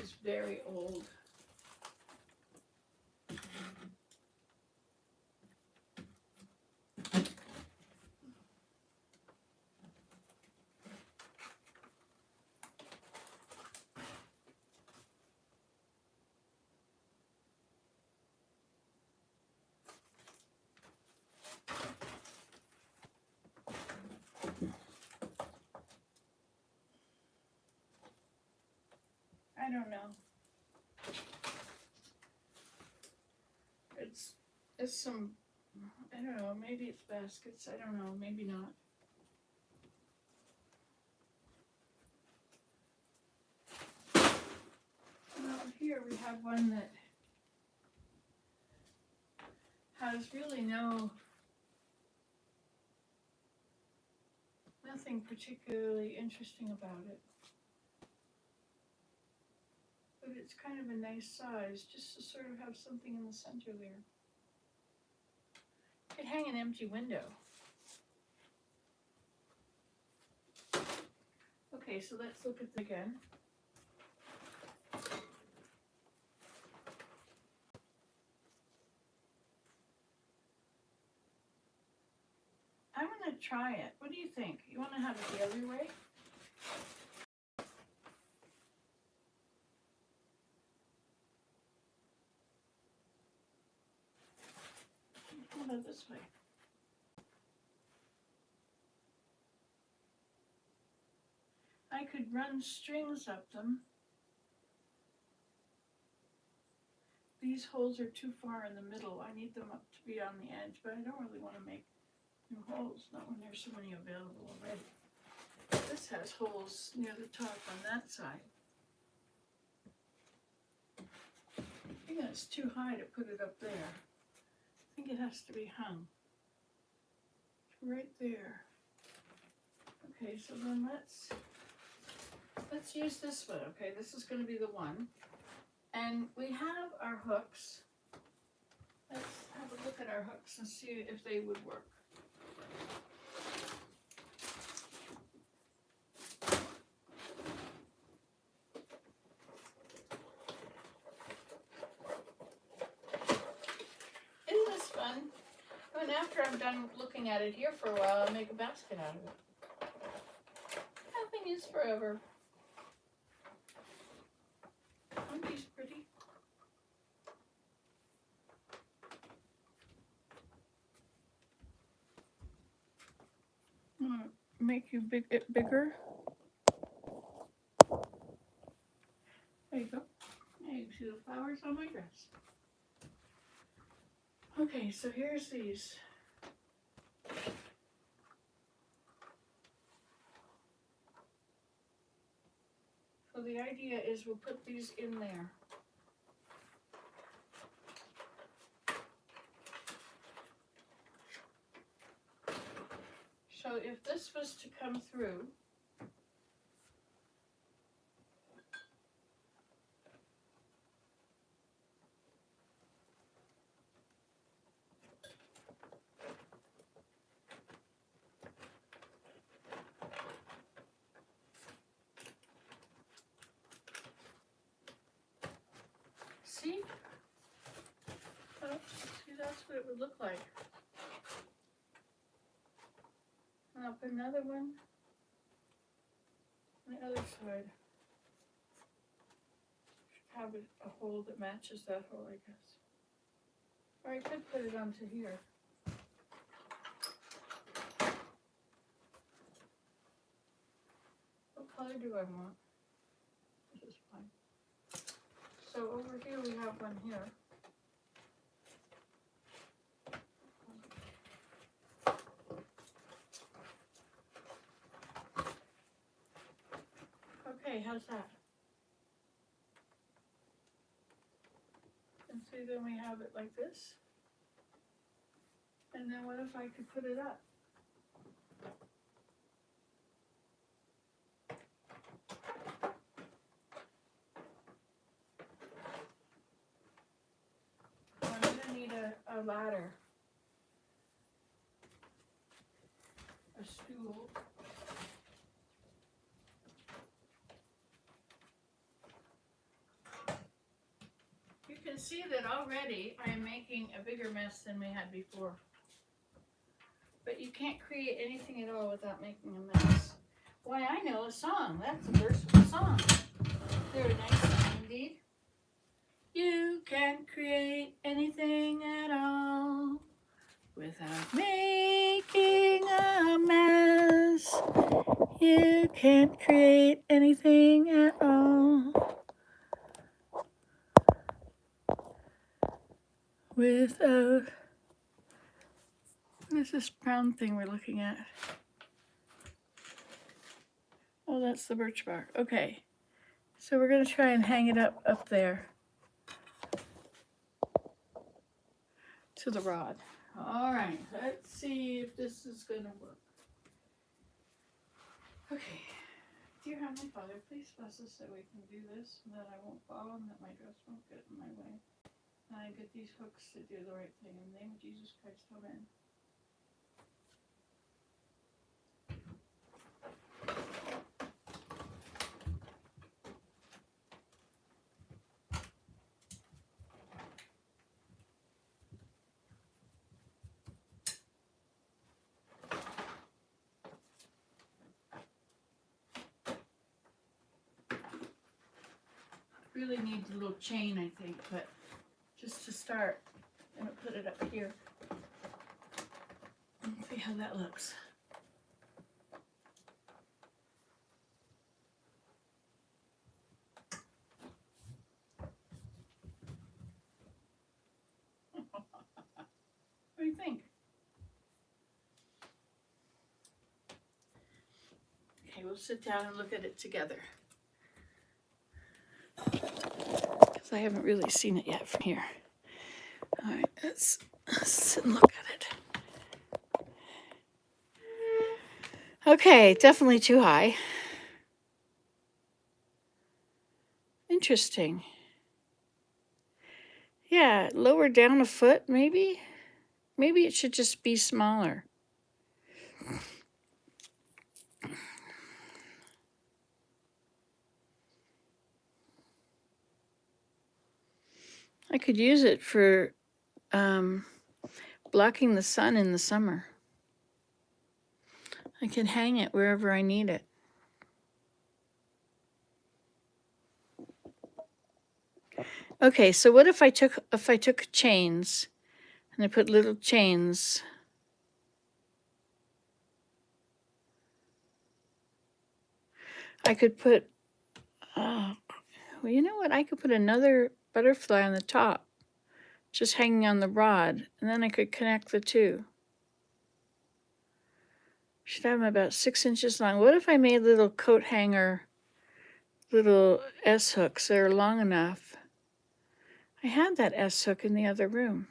is very old. I don't know. It's some, I don't know, maybe it's baskets, I don't know, maybe not. Well, here we have one that has really nothing particularly interesting about it. but it's kind of a nice size, just to sort of have something in the center there. You could hang an empty window. Okay, so let's look at it again. I'm going to try it. What do you think? You want to have it the other way? How about this way? I could run strings up them. These holes are too far in the middle. I need them up to be on the edge, but I don't really want to make new holes, not when there's so many available already. This has holes near the top on that side. I think that's too high to put it up there. I think it has to be hung right there. Okay, so then let's use this one. Okay, this is going to be the one. And we have our hooks. Let's have a look at our hooks and see if they would work. Isn't this fun? And after I'm done looking at it here for a while, I'll make a basket out of it. Nothing is forever. Aren't these pretty? I'm gonna make you it bigger. There you go. There you see the flowers on my dress. Okay, so here's these. So the idea is we'll put these in there. So if this was to come through, see? Oh, see, that's what it would look like. And I'll put another one on the other side. Should have a hole that matches that hole, I guess. Or I could put it onto here. What color do I want? This is fine. So over here we have one here. Okay, how's that? And see, then we have it like this. And then what if I could put it up? I'm gonna need a ladder. A stool. You can see that already I am making a bigger mess than we had before. But you can't create anything at all without making a mess. Why, I know a song. That's a verse of a song. They're a nice song indeed. You can't create anything at all without making a mess. You can't create anything at all without... What is this brown thing we're looking at? Oh, that's the birch bark. Okay. So we're going to try and hang it up there to the rod. All right. Let's see if this is going to work. Okay. Dear Heavenly Father, please bless us that we can do this, and that I won't fall, and that my dress won't get in my way. And I get these hooks to do the right thing. In the name of Jesus Christ, amen. Really needs a little chain, I think, but just to start, I'm gonna put it up here. Let's see how that looks. What do you think? Okay, we'll sit down and look at it together. Because I haven't really seen it yet from here. All right, let's sit and look at it. Okay, definitely too high. Interesting. Yeah, lower down a foot, maybe? Maybe it should just be smaller. I could use it for blocking the sun in the summer. I can hang it wherever I need it. Okay, so what if I took chains and I put little chains? I could put, well, you know what? I could put another butterfly on the top, just hanging on the rod, and then I could connect the two. Should have them about 6 inches long. What if I made little coat hanger, little S hooks that are long enough? I had that S hook in the other room.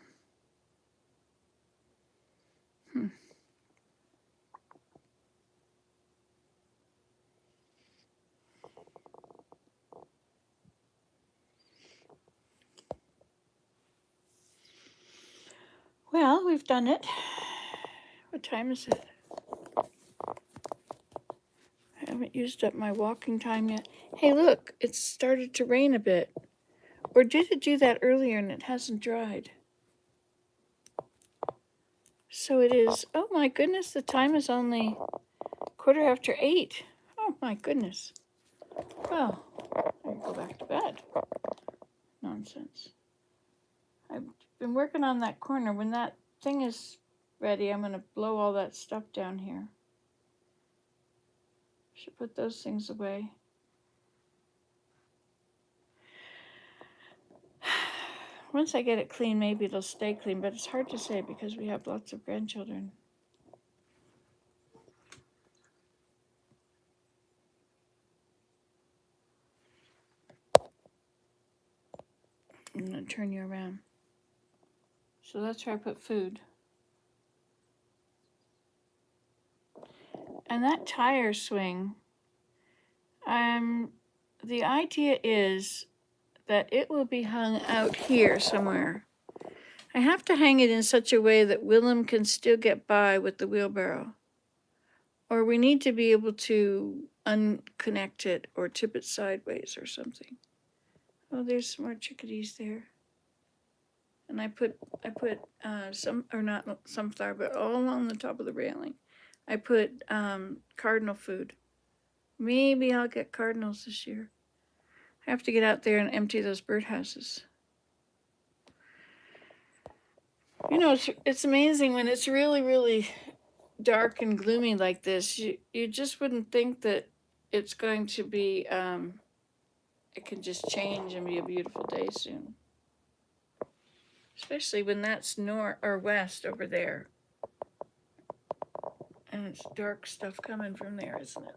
Well, we've done it. What time is it? I haven't used up my walking time yet. Hey, look, it's started to rain a bit. Or did it do that earlier and it hasn't dried? So it is, oh my goodness, the time is only 8:15. Oh my goodness. Well, I can go back to bed. Nonsense. I've been working on that corner. When that thing is ready, I'm going to blow all that stuff down here. Should put those things away. Once I get it clean, maybe it'll stay clean, but it's hard to say because we have lots of grandchildren. I'm going to turn you around. So that's where I put food. And that tire swing, the idea is that it will be hung out here somewhere. I have to hang it in such a way that Willem can still get by with the wheelbarrow. Or we need to be able to unconnect it or tip it sideways or something. Oh, there's some more chickadees there. And I put some, or not sunflower, but all along the top of the railing. I put cardinal food. Maybe I'll get cardinals this year. I have to get out there and empty those birdhouses. You know, it's amazing when it's really, really dark and gloomy like this. You just wouldn't think that it's going to be, it can just change and be a beautiful day soon. Especially when that's north or west over there. And it's dark stuff coming from there, isn't it?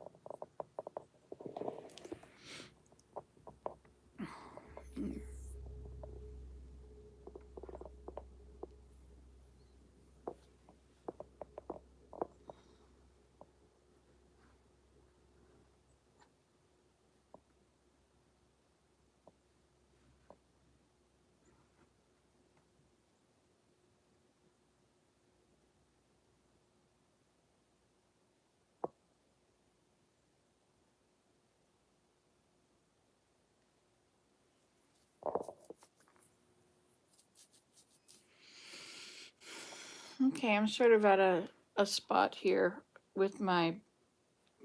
Okay, I'm sort of at a spot here with my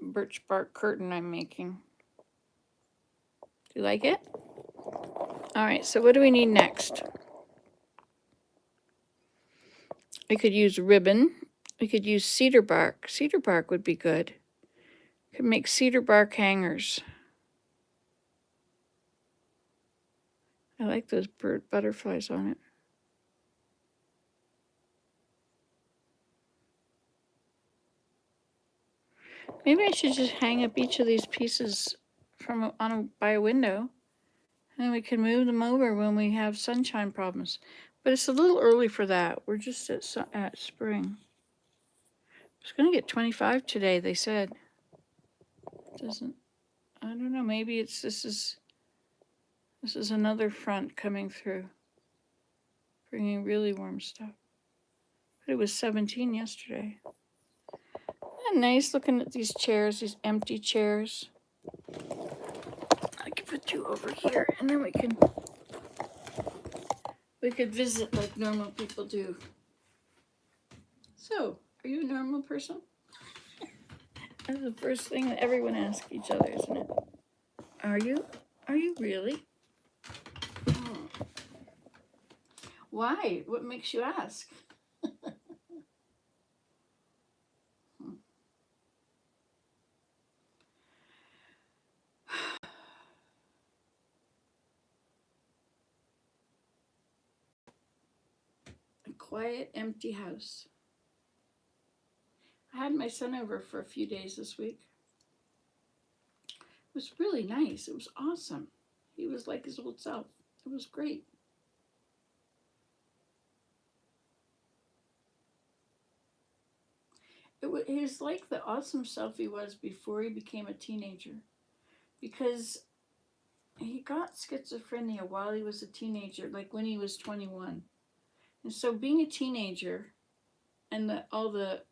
birch bark curtain I'm making. Do you like it? All right, so what do we need next? We could use ribbon. We could use cedar bark. Cedar bark would be good. Could make cedar bark hangers. I like those bird butterflies on it. Maybe I should just hang up each of these pieces from by a window, and then we can move them over when we have sunshine problems. But it's a little early for that. We're just at spring. It's going to get 25 today, they said. Doesn't, I don't know, maybe this is another front coming through, bringing really warm stuff. But it was 17 yesterday. Isn't that nice looking at these chairs, these empty chairs? I can put you over here, and then we could visit like normal people do. So, are you a normal person? That's the first thing that everyone asks each other, isn't it? Are you? Are you really? Why? What makes you ask? A quiet, empty house. I had my son over for a few days this week. It was really nice. It was awesome. He was like his old self. It was great. He was like the awesome self he was before he became a teenager, because he got schizophrenia while he was a teenager, like when he was 21. And so being a teenager and all the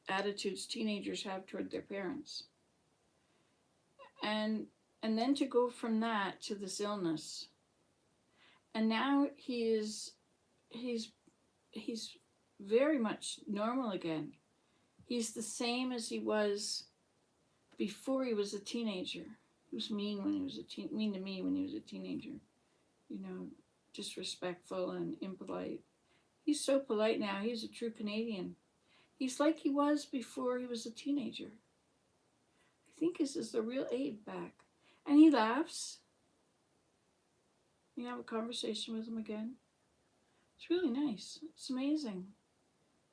attitudes teenagers have toward their parents, and then to go from that to this illness, and now he's very much normal again. He's the same as he was before he was a teenager. He was mean when he was mean to me when he was a teenager. You know, disrespectful and impolite. He's so polite now. He's a true Canadian. He's like he was before he was a teenager. I think this is the real Abe back. And he laughs. You have a conversation with him again. It's really nice. It's amazing.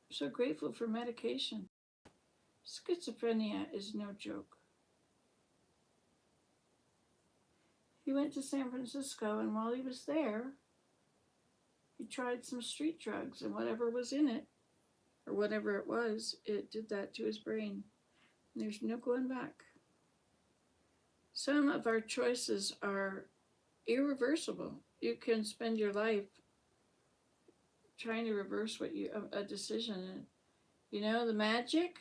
I'm so grateful for medication. Schizophrenia is no joke. He went to San Francisco, and while he was there, he tried some street drugs, and whatever was in it, or whatever it was, it did that to his brain. And there's no going back. Some of our choices are irreversible. You can spend your life trying to reverse a decision. You know, the magic,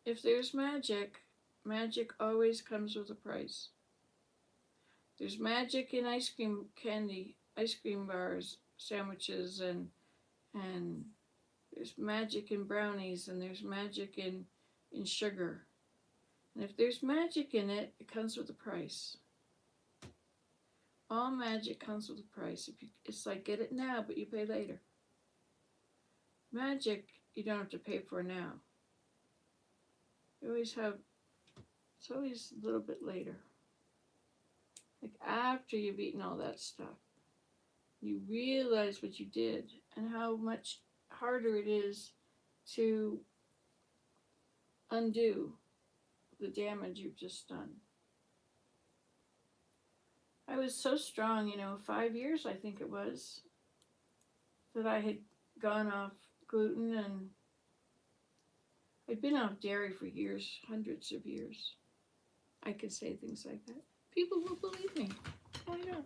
if there's magic, magic always comes with a price. There's magic in ice cream bars, sandwiches, and there's magic in brownies, and there's magic in sugar. And if there's magic in it, it comes with a price. All magic comes with a price. It's like get it now, but you pay later. Magic, you don't have to pay for now. It's always a little bit later. Like after you've eaten all that stuff, you realize what you did and how much harder it is to undo the damage you've just done. I was so strong, 5 years I think it was, that I had gone off gluten, and I'd been off dairy for years, hundreds of years. I could say things like that. People will believe me. Why not?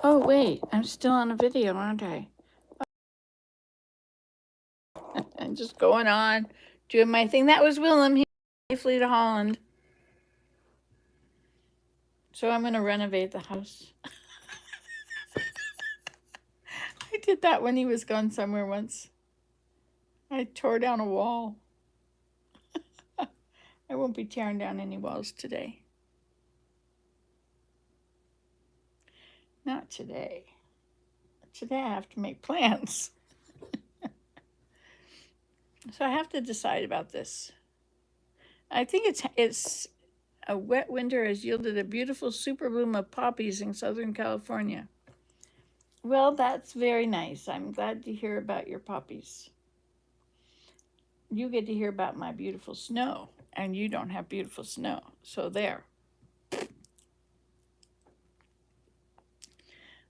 Oh, wait, I'm still on a video, aren't I? I'm just going on, doing my thing. That was Willem. He safely to Holland. So I'm going to renovate the house. I did that when he was gone somewhere once. I tore down a wall. I won't be tearing down any walls today. Not today. Today I have to make plans. So I have to decide about this. I think it's a wet winter has yielded a beautiful super bloom of poppies in Southern California. Well, that's very nice. I'm glad to hear about your poppies. You get to hear about my beautiful snow, and you don't have beautiful snow. So there.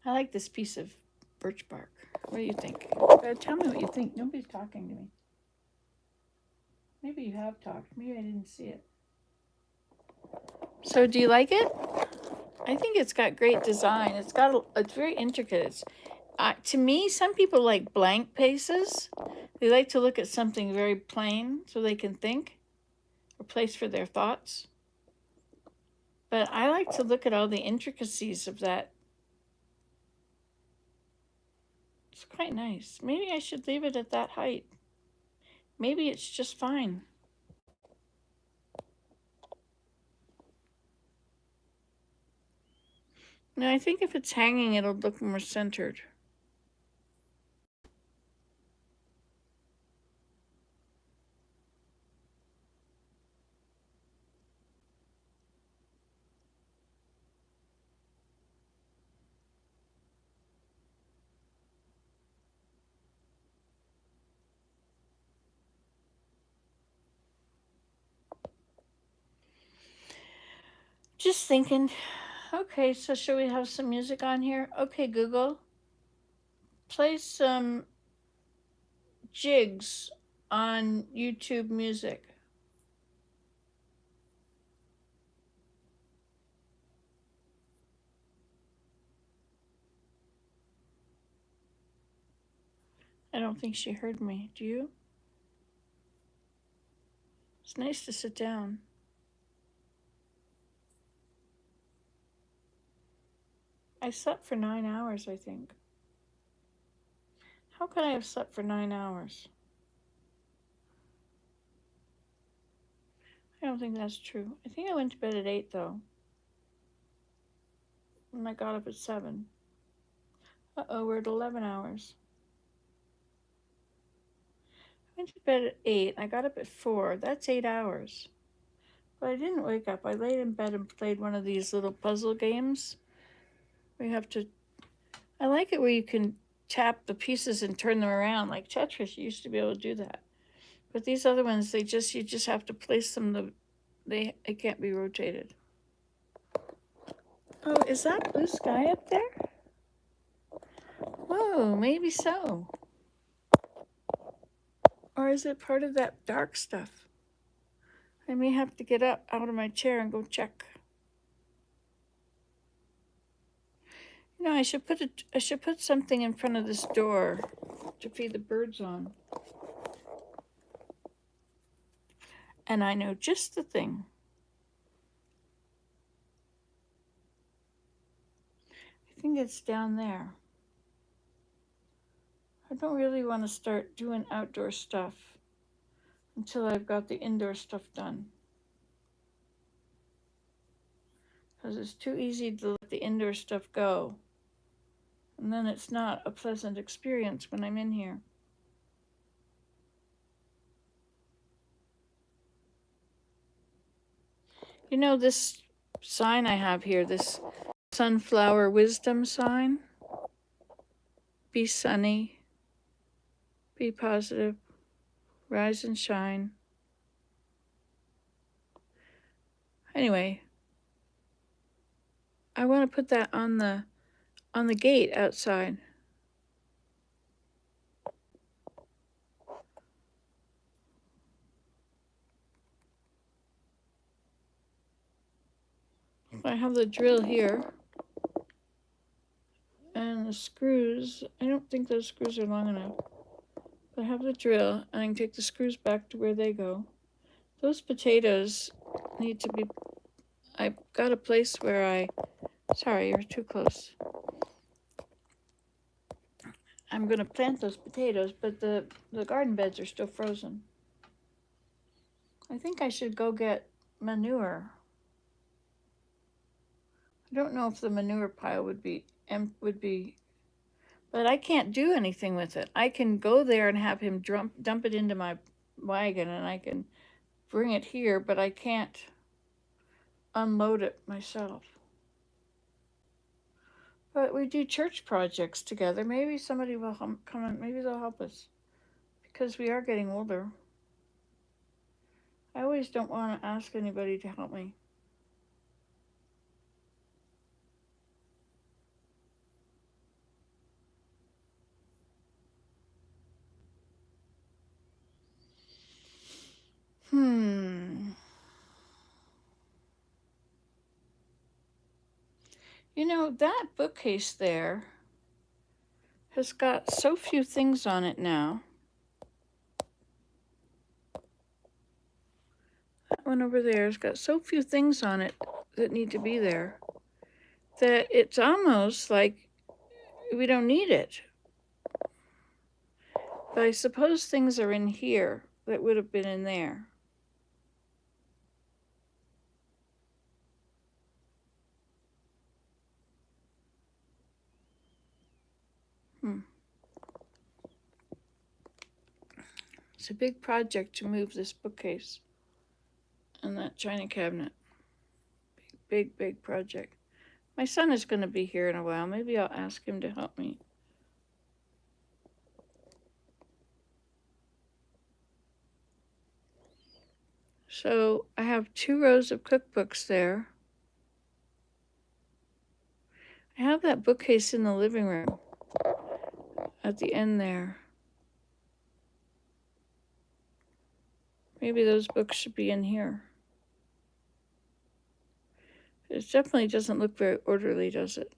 I like this piece of birch bark. What do you think? Tell me what you think. Nobody's talking to me. Maybe you have talked. Maybe I didn't see it. So do you like it? I think it's got great design. It's very intricate. To me, some people like blank paces. They like to look at something very plain so they can think, a place for their thoughts. But I like to look at all the intricacies of that. It's quite nice. Maybe I should leave it at that height. Maybe it's just fine. No, I think if it's hanging, it'll look more centered. Just thinking. Okay, so should we have some music on here? Okay, Google, play some jigs on YouTube Music. I don't think she heard me. Do you? It's nice to sit down. I slept for 9 hours, I think. How could I have slept for 9 hours? I don't think that's true. I think I went to bed at 8, though. And I got up at 7. Uh-oh, we're at 11 hours. I went to bed at 8. I got up at 4. That's 8 hours. But I didn't wake up. I laid in bed and played one of these little puzzle games. We have to. I like it where you can tap the pieces and turn them around. Like Tetris, you used to be able to do that. But these other ones, you just have to place them. They can't be rotated. Oh, is that blue sky up there? Whoa, maybe so. Or is it part of that dark stuff? I may have to get up out of my chair and go check. You know, I should put something in front of this door to feed the birds on. And I know just the thing. I think it's down there. I don't really want to start doing outdoor stuff until I've got the indoor stuff done. Because it's too easy to let the indoor stuff go. And then it's not a pleasant experience when I'm in here. You know, this sign I have here, this sunflower wisdom sign. Be sunny, be positive, rise and shine. Anyway, I want to put that on the gate outside. have the drill here. And the screws, I don't think those screws are long enough. But I have the drill, and I can take the screws back to where they go. Those potatoes need to be, I've got a place where sorry, you're too close. I'm going to plant those potatoes, but the garden beds are still frozen. I think I should go get manure. I don't know if the manure pile would be, but I can't do anything with it. I can go there and have him dump it into my wagon, and I can bring it here, but I can't unload it myself. But we do church projects together. Maybe somebody will come and maybe they'll help us because we are getting older. I always don't want to ask anybody to help me. You know, that bookcase there has got so few things on it now. That one over there has got so few things on it that need to be there that it's almost like we don't need it. But I suppose things are in here that would have been in there. It's a big project to move this bookcase and that china cabinet. Big project. My son is going to be here in a while. Maybe I'll ask him to help me. So I have 2 rows of cookbooks there. I have that bookcase in the living room at the end there. Maybe those books should be in here. It definitely doesn't look very orderly, does it?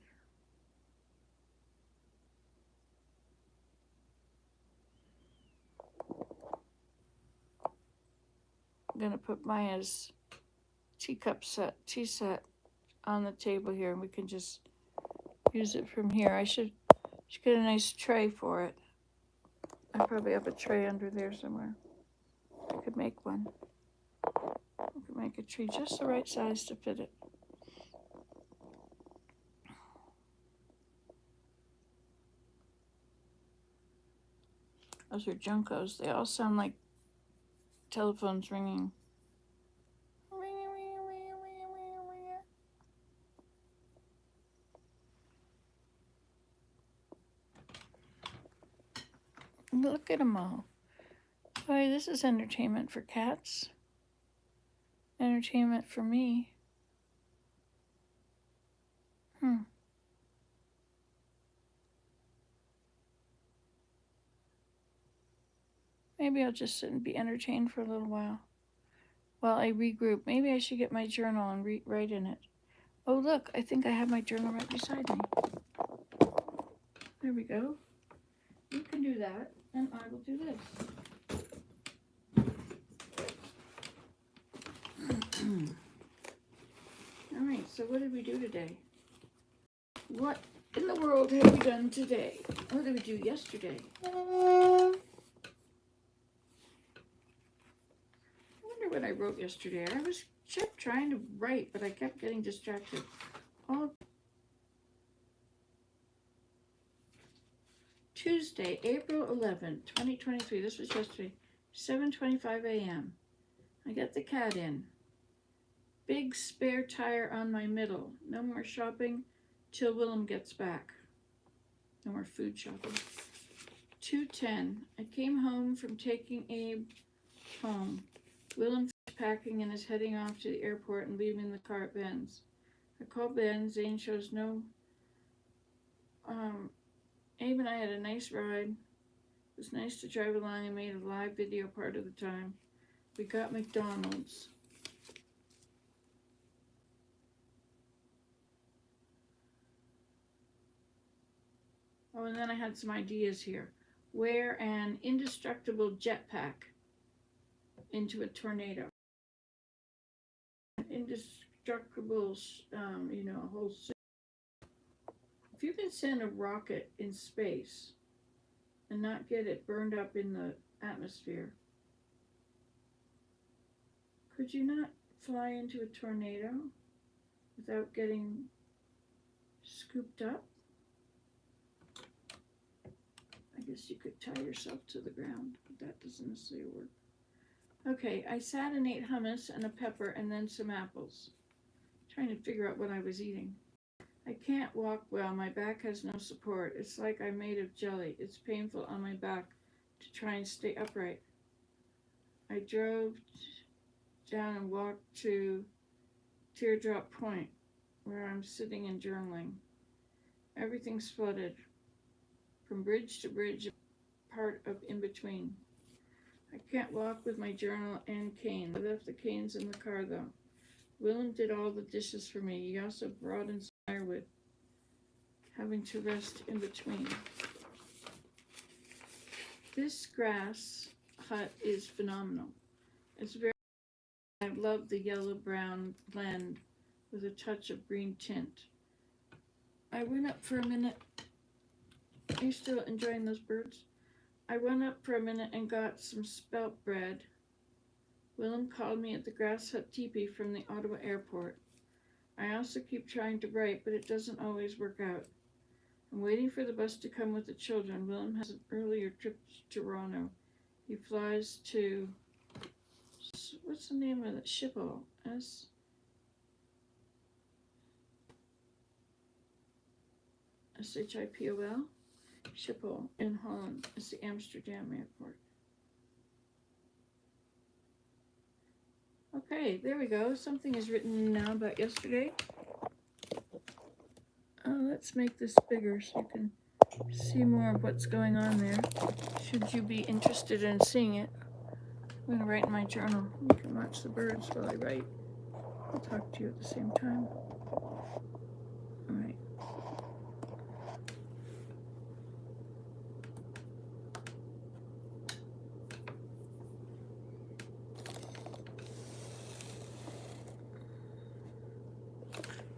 I'm going to put Maya's tea set on the table here, and we can just use it from here. I should get a nice tray for it. I probably have a tray under there somewhere. I could make one. I could make a tree just the right size to fit it. Those are Junkos. They all sound like telephones ringing. Look at them all. Boy, this is entertainment for cats. Entertainment for me. Maybe I'll just sit and be entertained for a little while I regroup. Maybe I should get my journal and write in it. Oh, look, I think I have my journal right beside me. There we go. You can do that, and I will do this. All right, so what did we do today? What in the world have we done today? What did we do yesterday? I wonder what I wrote yesterday. I kept trying to write, but I kept getting distracted. Tuesday, April 11th, 2023. This was yesterday, 7:25 a.m. I got the cat in. Big spare tire on my middle. No more shopping till Willem gets back. No more food shopping. 2:10. I came home from taking Abe home. Willem packing and is heading off to the airport and leaving the car at Ben's. I call Ben. Zane shows no. Abe and I had a nice ride. It was nice to drive along and made a live video part of the time. We got McDonald's. Oh, and then I had some ideas here. Wear an indestructible jetpack into a tornado. Indestructible, a whole suit. If you can send a rocket in space and not get it burned up in the atmosphere, could you not fly into a tornado without getting scooped up? I guess you could tie yourself to the ground, but that doesn't necessarily work. Okay, I sat and ate hummus and a pepper and then some apples, trying to figure out what I was eating. I can't walk well. My back has no support. It's like I'm made of jelly. It's painful on my back to try and stay upright. I drove down and walked to Teardrop Point, where I'm sitting and journaling. Everything's flooded, from bridge to bridge, part of in between. I can't walk with my journal and cane. I left the canes in the car, though. Willem did all the dishes for me. He also brought in some firewood, having to rest in between. This grass hut is phenomenal. It's very, I love the yellow-brown blend with a touch of green tint. I went up for a minute. Are you still enjoying those birds? I went up for a minute and got some spelt bread. Willem called me at the grass hut teepee from the Ottawa airport. I also keep trying to write, but it doesn't always work out. I'm waiting for the bus to come with the children. Willem has an earlier trip to Toronto. He flies to, what's the name of it? Schiphol. Shipol. Schiphol in Holland. It's the Amsterdam airport. Okay, there we go. Something is written now about yesterday. Let's make this bigger so you can see more of what's going on there. Should you be interested in seeing it, I'm going to write in my journal. You can watch the birds while I write. I'll talk to you at the same time. All right.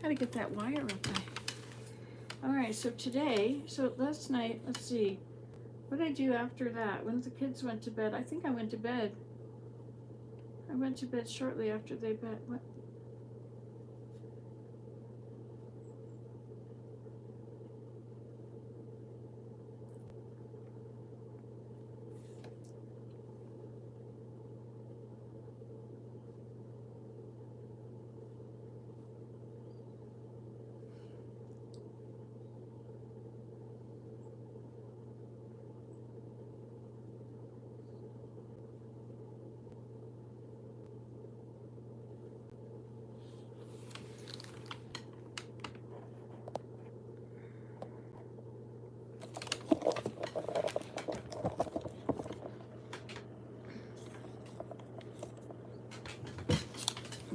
Gotta get that wire up there. All right, so last night, let's see, what did I do after that? When the kids went to bed, I think I went to bed. I went to bed shortly after they went.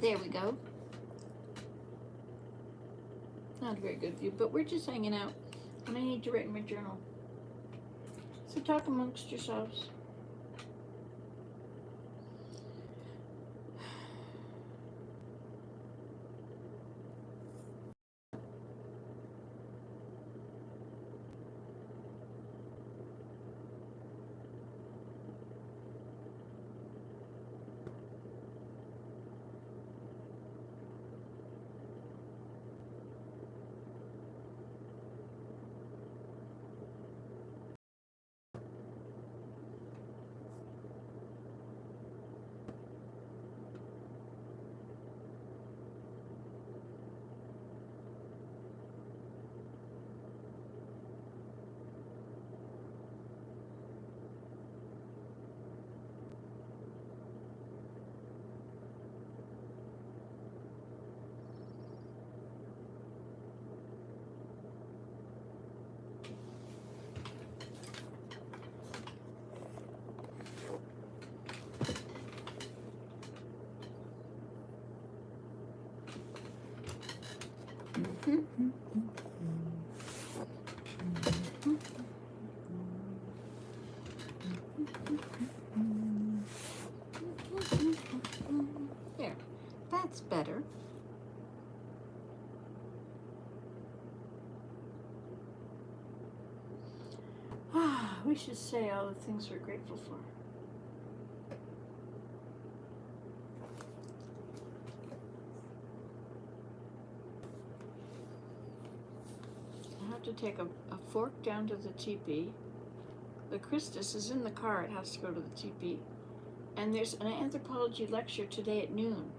There we go. Not a very good view, but we're just hanging out, and I need to write in my journal. So talk amongst yourselves. We should say all the things we're grateful for. I have to take a fork down to the teepee. The Christus is in the car. It has to go to the teepee. And there's an anthropology lecture today at noon.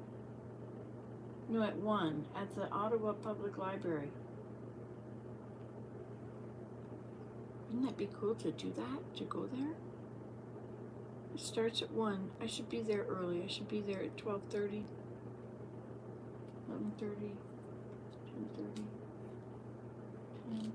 No, at 1 at the Ottawa Public Library. Wouldn't that be cool to do that? To go there? It starts at 1. I should be there early. I should be there at 12:30, 11:30, 10:30, 10.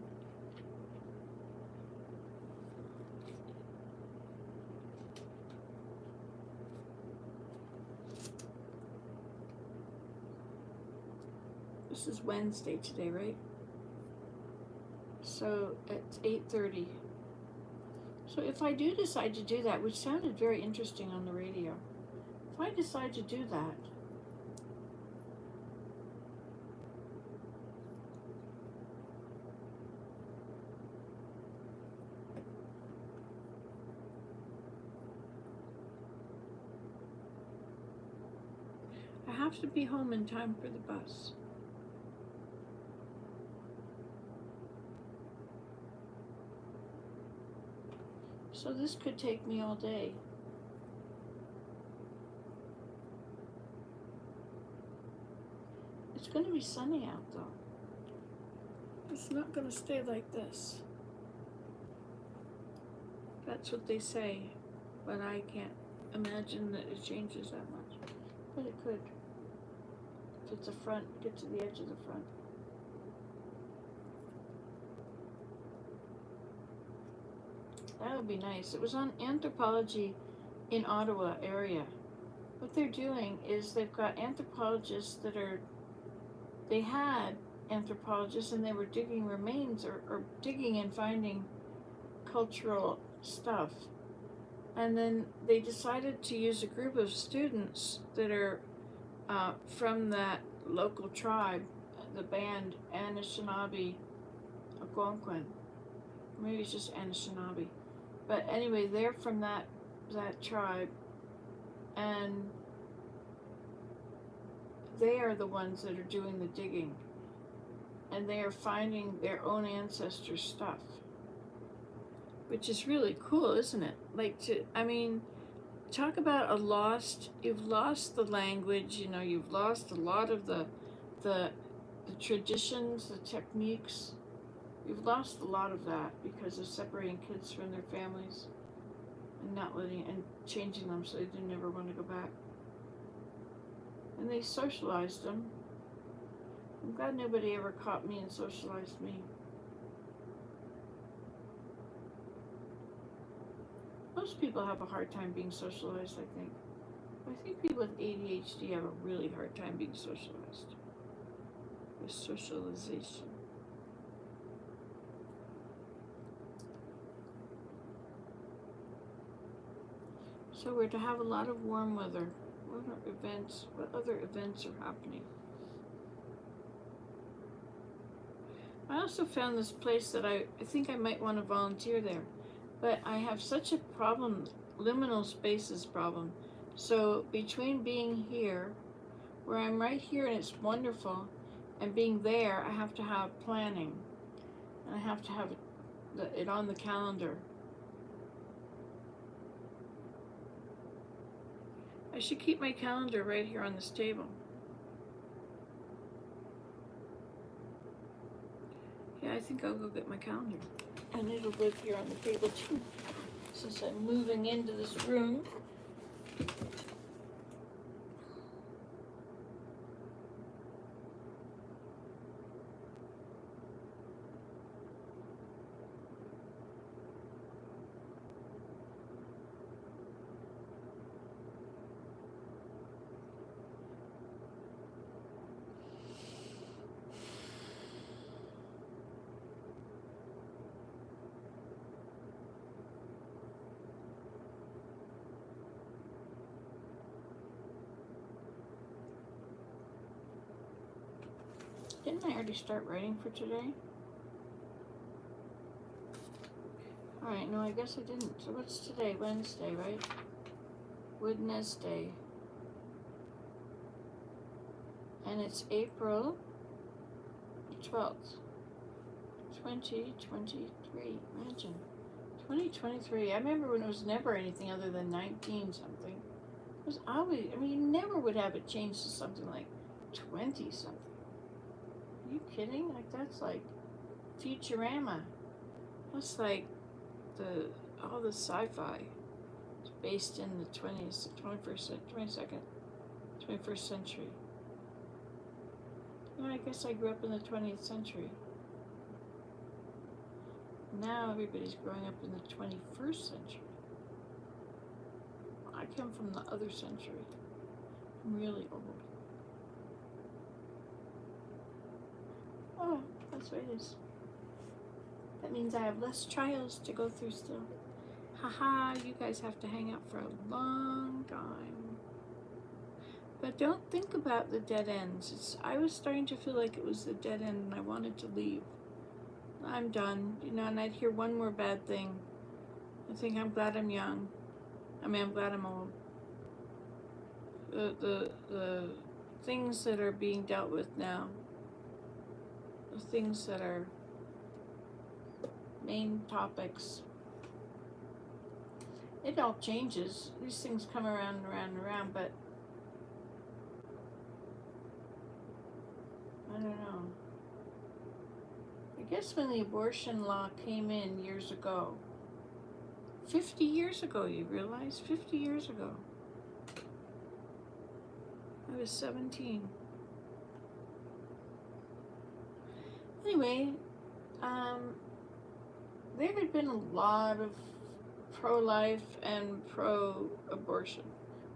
This is Wednesday today, right? So it's 8:30. So if I do decide to do that, which sounded very interesting on the radio, if I decide to do that, I have to be home in time for the bus. So this could take me all day. It's going to be sunny out though. It's not going to stay like this. That's what they say, but I can't imagine that it changes that much. But it could. If it's a front, get to the edge of the front. That would be nice. It was on anthropology in Ottawa area. What they're doing is they've got anthropologists they had anthropologists and they were digging remains or digging and finding cultural stuff. And then they decided to use a group of students that are from that local tribe, the band Anishinaabe Algonquin. Maybe it's just Anishinaabe. But anyway, they're from that tribe, and they are the ones that are doing the digging, and they are finding their own ancestors' stuff, which is really cool, isn't it? Talk about you've lost the language, you've lost a lot of the traditions, the techniques. You've lost a lot of that because of separating kids from their families and changing them so they do never want to go back. And they socialized them. I'm glad nobody ever caught me and socialized me. Most people have a hard time being socialized, I think. I think people with ADHD have a really hard time being socialized. With socialization. So we're to have a lot of warm weather. What other events are happening? I also found this place that I think I might want to volunteer there. But I have such a problem, liminal spaces problem. So between being here, where I'm right here and it's wonderful, and being there, I have to have planning. And I have to have it on the calendar. I should keep my calendar right here on this table. Yeah, I think I'll go get my calendar. And it'll live here on the table too, since I'm moving into this room. Didn't I already start writing for today? Alright, no, I guess I didn't. So what's today? Wednesday, right? Wednesday. And it's April 12th, 2023. Imagine. 2023. I remember when it was never anything other than 19 something. It was always, I mean, you never would have it changed to something like 20 something. Are you kidding? Like, that's like Futurama. That's like all the sci-fi is based in the 20th, 21st, 22nd, 21st century. Well, I guess I grew up in the 20th century. Now everybody's growing up in the 21st century. I come from the other century. I'm really old. Oh, that's what it is. That means I have less trials to go through still. Haha, you guys have to hang out for a long time. But don't think about the dead ends. I was starting to feel like it was the dead end and I wanted to leave. I'm done, and I'd hear one more bad thing. I think I'm glad I'm young. I mean, I'm glad I'm old. The things that are being dealt with now, the things that are main topics, it all changes. These things come around and around and around, but I don't know. I guess when the abortion law came in years ago, 50 years ago, you realize? 50 years ago. I was 17. Anyway, there had been a lot of pro-life and pro-abortion,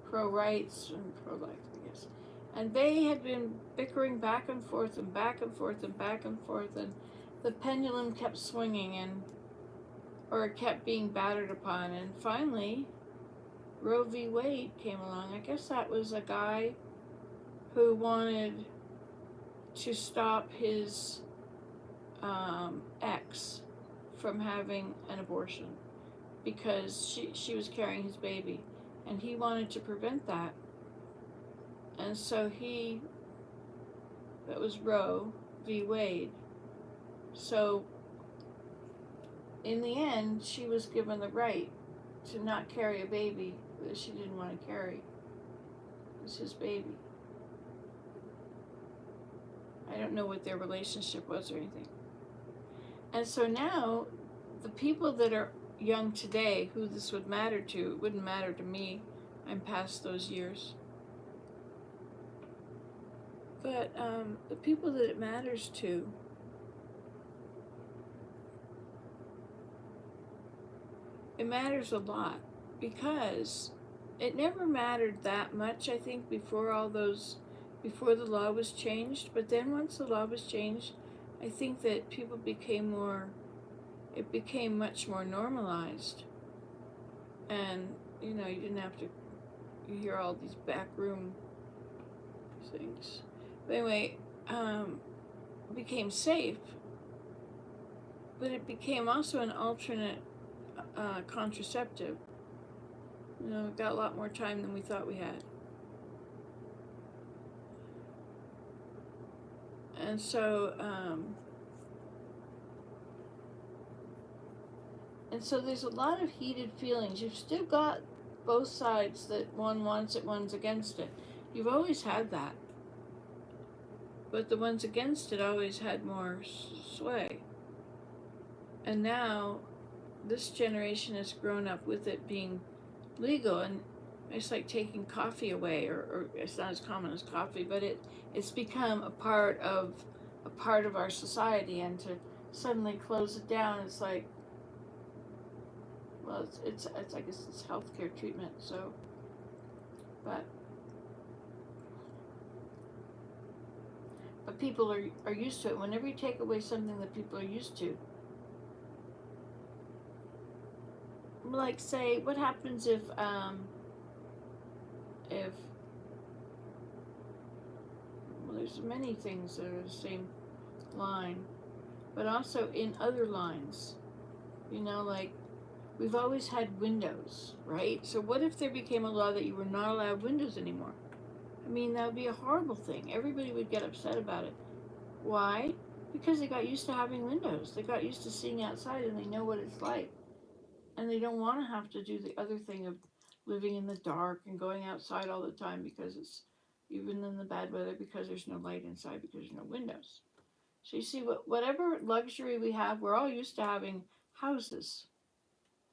pro-rights and pro-life, I guess. And they had been bickering back and forth and back and forth and back and forth, and the pendulum kept swinging or it kept being battered upon. And finally, Roe v. Wade came along. I guess that was a guy who wanted to stop his ex from having an abortion because she was carrying his baby, and he wanted to prevent that. And so that was Roe v. Wade. So in the end, she was given the right to not carry a baby that she didn't want to carry. It was his baby. I don't know what their relationship was or anything. And so now, the people that are young today, who this would matter to, it wouldn't matter to me. I'm past those years. But the people that it matters to, it matters a lot, because it never mattered that much, I think, before the law was changed. But then once the law was changed, I think that people became it became much more normalized. And, you didn't have to, you hear all these backroom things. But anyway, it became safe, but it became also an alternate contraceptive. We got a lot more time than we thought we had. And so, there's a lot of heated feelings. You've still got both sides, that one wants it, one's against it. You've always had that. But the ones against it always had more sway. And now, this generation has grown up with it being legal, and it's like taking coffee away, or it's not as common as coffee, but it's become a part of our society, and to suddenly close it down, it's like, well, it's I guess it's healthcare treatment. So, but people are used to it. Whenever you take away something that people are used to, like, say, what happens if well, there's many things that are the same line, but also in other lines, like we've always had windows, right? So what if there became a law that you were not allowed windows anymore? I mean, that would be a horrible thing. Everybody would get upset about it. Why? Because they got used to having windows. They got used to seeing outside and they know what it's like. And they don't want to have to do the other thing of living in the dark and going outside all the time because it's even in the bad weather because there's no light inside because there's no windows. So you see, whatever luxury we have, we're all used to having houses,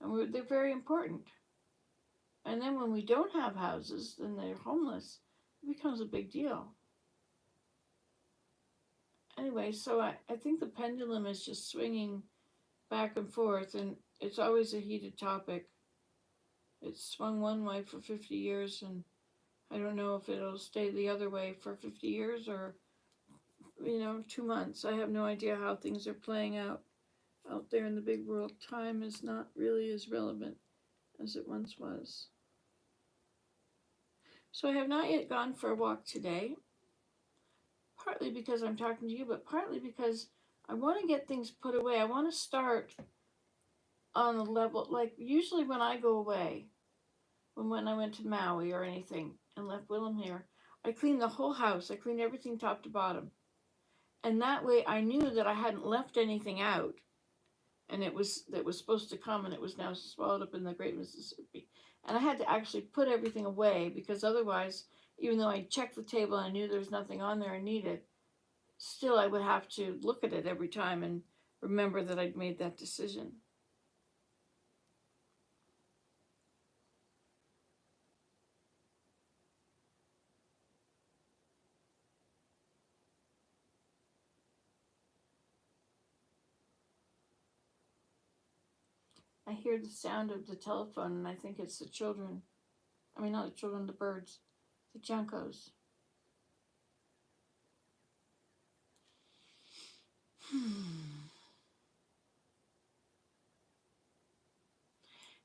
and they're very important. And then when we don't have houses, then they're homeless. It becomes a big deal. Anyway, so I think the pendulum is just swinging back and forth, and it's always a heated topic. It's swung one way for 50 years, and I don't know if it'll stay the other way for 50 years or, 2 months. I have no idea how things are playing out there in the big world. Time is not really as relevant as it once was. So I have not yet gone for a walk today, partly because I'm talking to you, but partly because I want to get things put away. I want to start on the level, like usually when I go away, when I went to Maui or anything and left Willem here, I cleaned the whole house. I cleaned everything top to bottom. And that way I knew that I hadn't left anything out and it was that was supposed to come and it was now swallowed up in the Great Mississippi. And I had to actually put everything away because otherwise, even though I checked the table and I knew there was nothing on there I needed, still I would have to look at it every time and remember that I'd made that decision. I hear the sound of the telephone and I think it's the children. I mean, not the children, the birds, the juncos.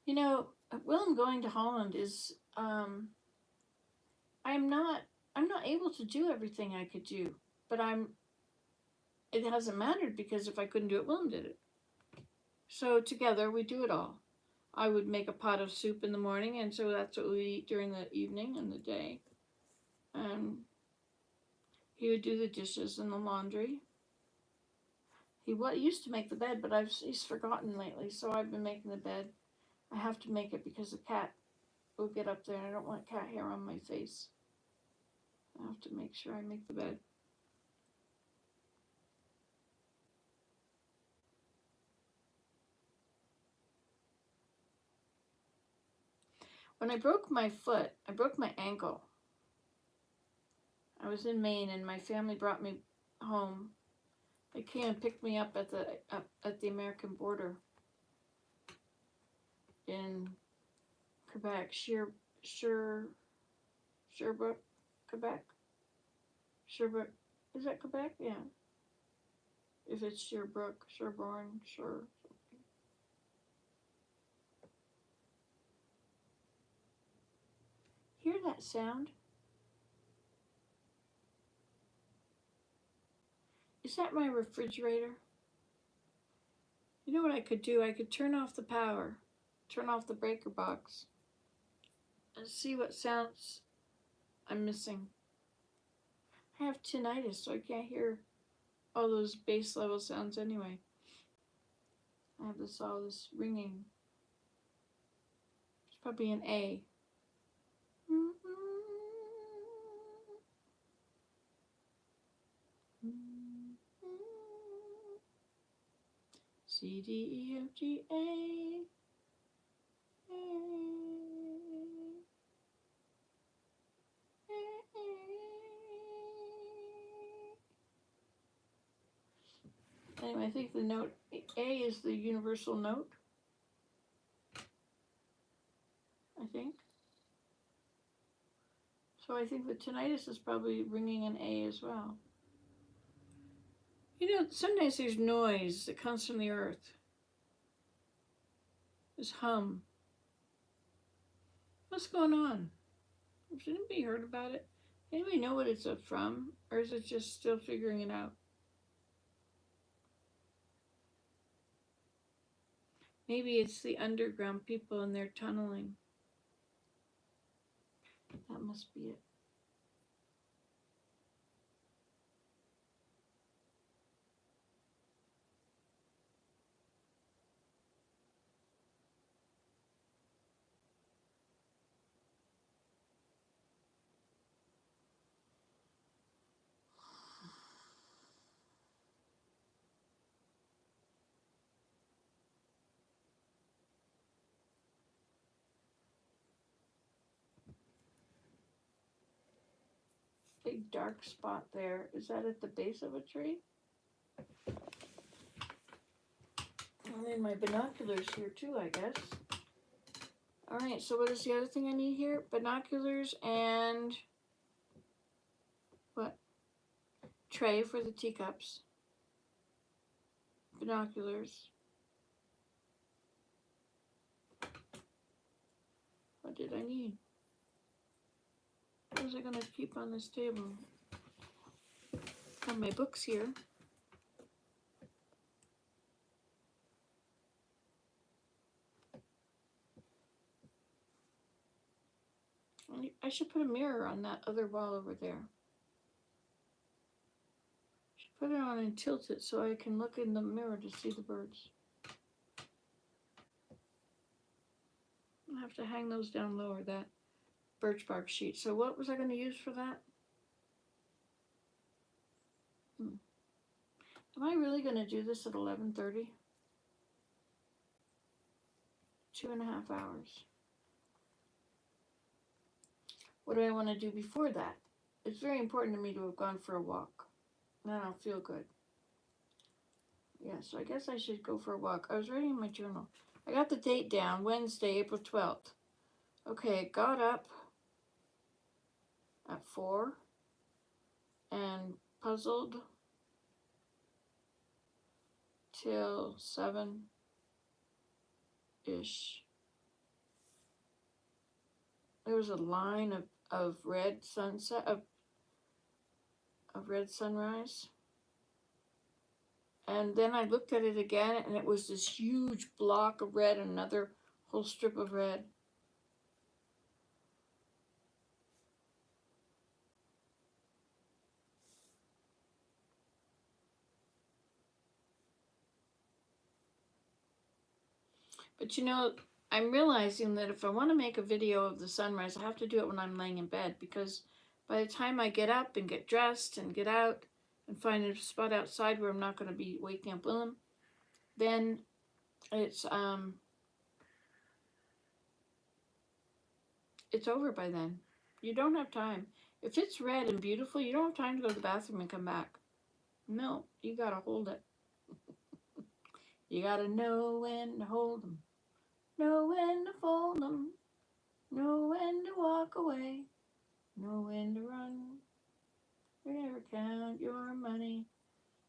You know, Willem going to Holland is I'm not I'm not able to do everything I could do, but it hasn't mattered because if I couldn't do it, Willem did it. So together we do it all. I would make a pot of soup in the morning, and so that's what we eat during the evening and the day. And he would do the dishes and the laundry. He used to make the bed, but he's forgotten lately. So I've been making the bed. I have to make it because the cat will get up there, and I don't want cat hair on my face. I have to make sure I make the bed. When I broke my foot, I broke my ankle. I was in Maine, and my family brought me home. They came and picked me up at the American border in Quebec, Sherbrooke, Quebec. Sherbrooke, is that Quebec? Yeah. If it's Sherbrooke, Sherborne, Hear that sound? Is that my refrigerator? You know what I could do? I could turn off the power, turn off the breaker box, and see what sounds I'm missing. I have tinnitus, so I can't hear all those bass level sounds anyway. I have all this ringing. It's probably an A. C D E F G A. Anyway, I think the note A is the universal note. I think. So I think the tinnitus is probably ringing an A as well. You know, sometimes there's noise that comes from the earth. This hum. What's going on? Has anybody heard about it? Anybody know what it's from? Or is it just still figuring it out? Maybe it's the underground people and they're tunneling. That must be it. Big dark spot there. Is that at the base of a tree? I need my binoculars here too, I guess. All right, so what is the other thing I need here? Binoculars and what? Tray for the teacups. Binoculars. What did I need? What was I gonna keep on this table? Have my books here. I should put a mirror on that other wall over there. Should put it on and tilt it so I can look in the mirror to see the birds. I'll have to hang those down lower, that birch bark sheet. So what was I going to use for that? Am I really going to do this at 11:30? 2.5 hours. What do I want to do before that? It's very important to me to have gone for a walk. Then I'll feel good. Yeah, so I guess I should go for a walk. I was writing in my journal. I got the date down, Wednesday, April 12th. Okay, got up at 4 and puzzled till 7-ish. There was a line of red sunset, of red sunrise. And then I looked at it again and it was this huge block of red, another whole strip of red. But you know, I'm realizing that if I want to make a video of the sunrise, I have to do it when I'm laying in bed, because by the time I get up and get dressed and get out and find a spot outside where I'm not going to be waking up Willem, then it's over by then. You don't have time. If it's red and beautiful, you don't have time to go to the bathroom and come back. No, you gotta hold it. You gotta know when to hold them, know when to fold them, know when to walk away, know when to run. Never count your money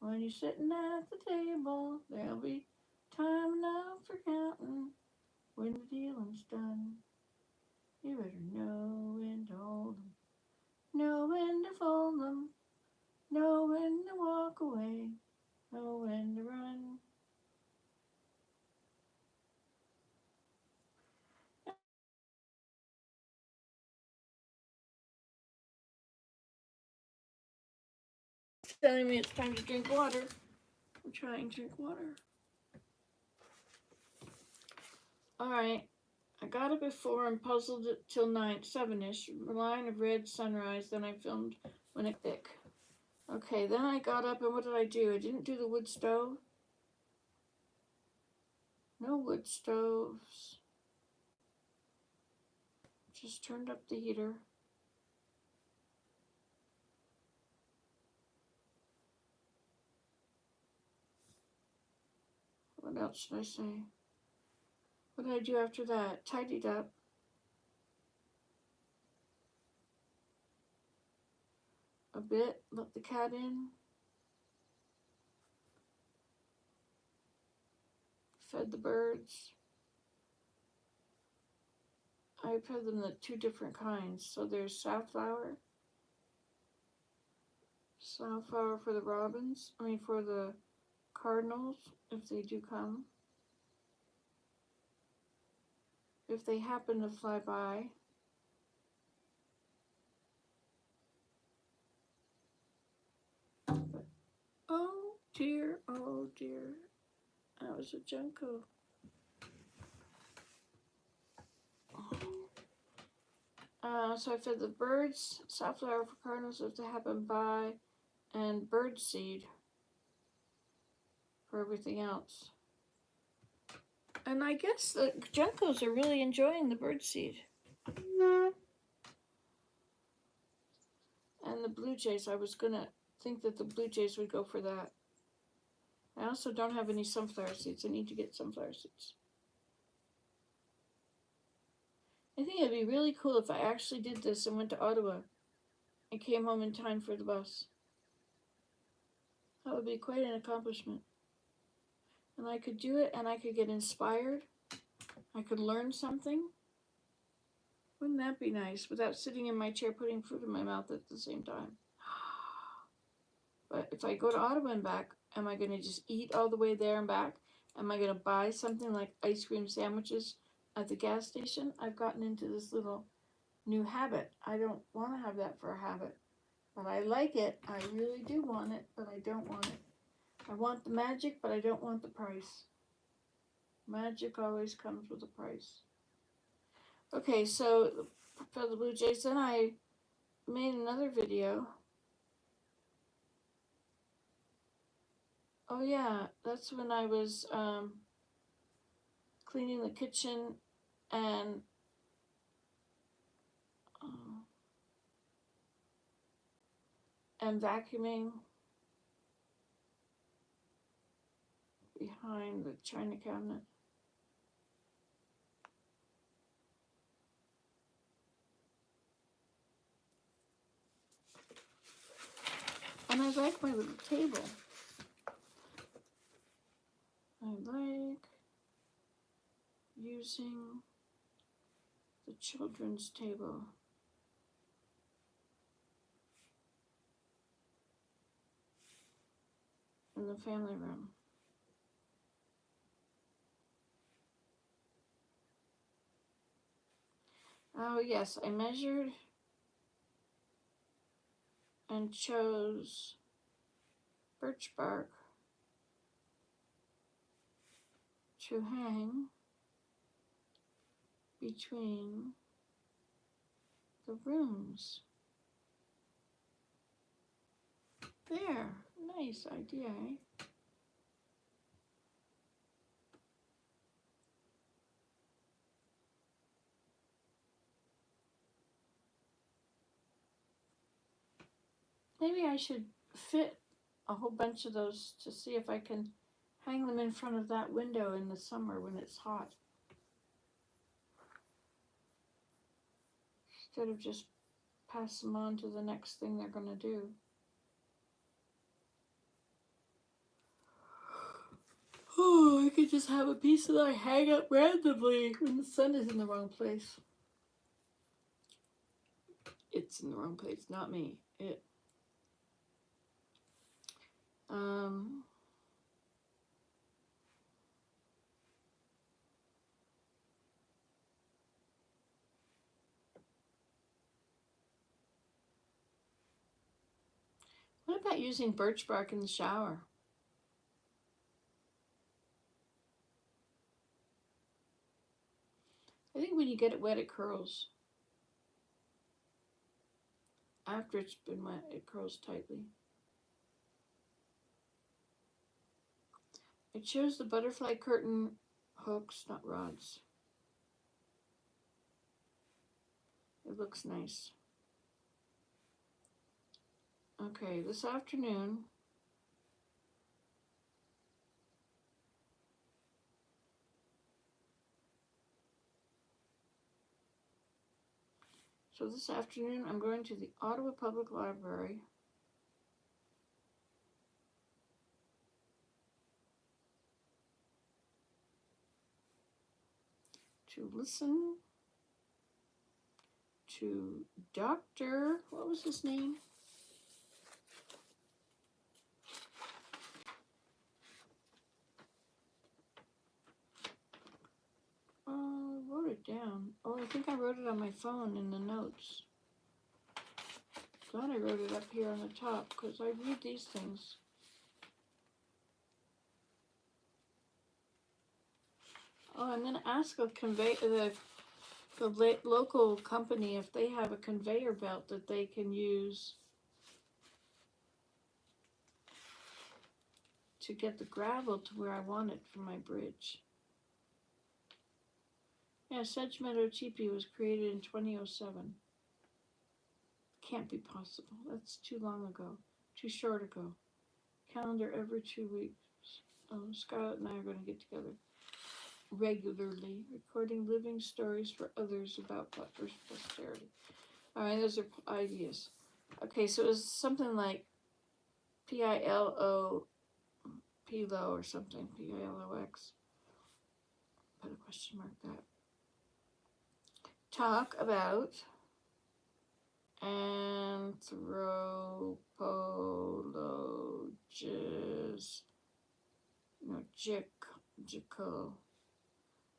when you're sitting at the table. There'll be time enough for counting when the dealing's done. You better know when to hold them, know when to fold them, know when to walk away, know when to run. It's telling me it's time to drink water. I'm trying to drink water. Alright, I got it before and puzzled it till 7-ish. Line of red sunrise, then I filmed when it thick. Okay, then I got up and what did I do? I didn't do the wood stove. No wood stoves. Just turned up the heater. What else should I say? What did I do after that? Tidied up. A bit, let the cat in. Fed the birds. I fed them the 2 different kinds. So there's safflower for the robins. For the cardinals, if they do come. if they happen to fly by. But, oh dear, that was a Junko. So I fed the birds, safflower for cardinals if they happen by, and bird seed for everything else. And I guess the Juncos are really enjoying the bird seed. And the blue jays, I was gonna think that the blue jays would go for that. I also don't have any sunflower seeds. I need to get sunflower seeds. I think it'd be really cool if I actually did this and went to Ottawa and came home in time for the bus. That would be quite an accomplishment. And I could do it and I could get inspired. I could learn something. Wouldn't that be nice without sitting in my chair putting food in my mouth at the same time? But if I go to Ottawa and back, am I going to just eat all the way there and back? Am I going to buy something like ice cream sandwiches at the gas station? I've gotten into this little new habit. I don't want to have that for a habit, but I like it. I really do want it, but I don't want it. I want the magic, but I don't want the price. Magic always comes with a price. Okay, so for the Blue Jays, then I made another video. Oh yeah, that's when I was cleaning the kitchen and vacuuming behind the china cabinet. And I like my little table. I like using the children's table. In the family room. Oh yes, I measured and chose birch bark to hang between the rooms. There, nice idea, eh? Maybe I should fit a whole bunch of those to see if I can hang them in front of that window in the summer when it's hot. Instead of just pass them on to the next thing they're going to do. Oh, I could just have a piece that I hang up randomly when the sun is in the wrong place. It's in the wrong place, not me. It. What about using birch bark in the shower? I think when you get it wet, it curls. After it's been wet, it curls tightly. I chose the butterfly curtain hooks, not rods. It looks nice. Okay, this afternoon, I'm going to the Ottawa Public Library to listen to Dr. What was his name? I wrote it down. Oh, I think I wrote it on my phone in the notes. Thought I wrote it up here on the top because I read these things. Oh, I'm gonna ask the local company if they have a conveyor belt that they can use to get the gravel to where I want it for my bridge. Yeah, Sedge Meadow Teepee was created in 2007. Can't be possible. That's too long ago. Too short ago. Calendar every 2 weeks. Scarlett and I are going to get together regularly, recording living stories for others about Butler's posterity. All right, those are ideas. Okay, so it was something like PILO, PILO or something, PILOX. Put a question mark that. Talk about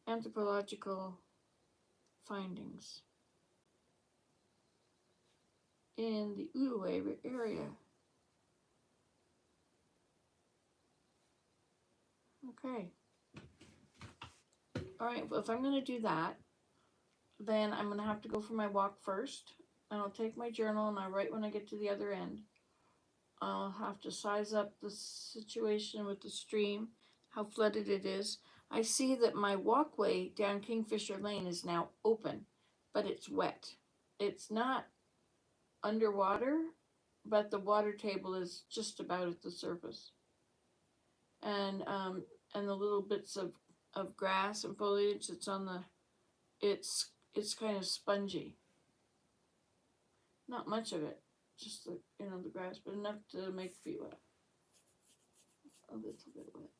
anthropological findings in the Outaouais area. Okay. All right, well, if I'm going to do that, then I'm going to have to go for my walk first. And I'll take my journal and I'll write when I get to the other end. I'll have to size up the situation with the stream, how flooded it is. I see that my walkway down Kingfisher Lane is now open, but it's wet. It's not underwater, but the water table is just about at the surface. And the little bits of grass and foliage that's on the, it's kind of spongy. Not much of it, just the the grass, but enough to make feet wet. A little bit wet.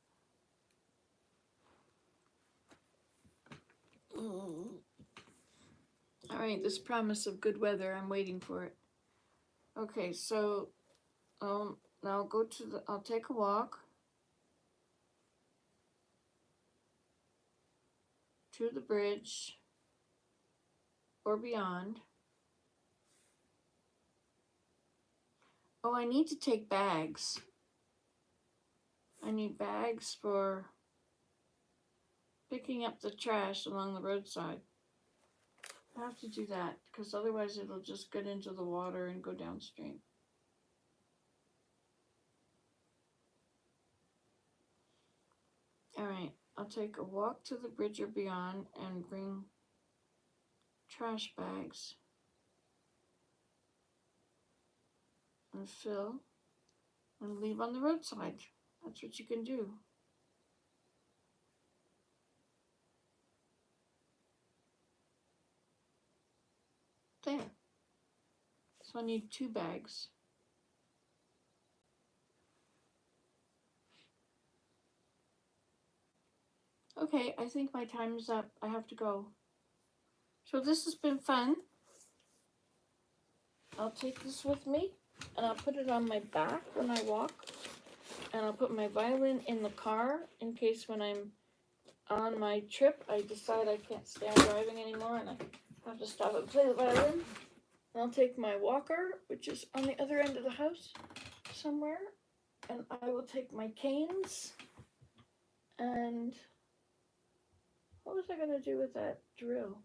All right, this promise of good weather, I'm waiting for it. Okay, so now I'll take a walk to the bridge or beyond. Oh, I need to take bags. I need bags for picking up the trash along the roadside. I have to do that because otherwise it'll just get into the water and go downstream. All right, I'll take a walk to the bridge or beyond and bring trash bags and fill and leave on the roadside. That's what you can do. There. So I need 2 bags. Okay, I think my time is up. I have to go. So this has been fun. I'll take this with me and I'll put it on my back when I walk. And I'll put my violin in the car in case when I'm on my trip I decide I can't stand driving anymore and I have to stop and play the violin. And I'll take my walker, which is on the other end of the house somewhere. And I will take my canes. And what was I going to do with that drill?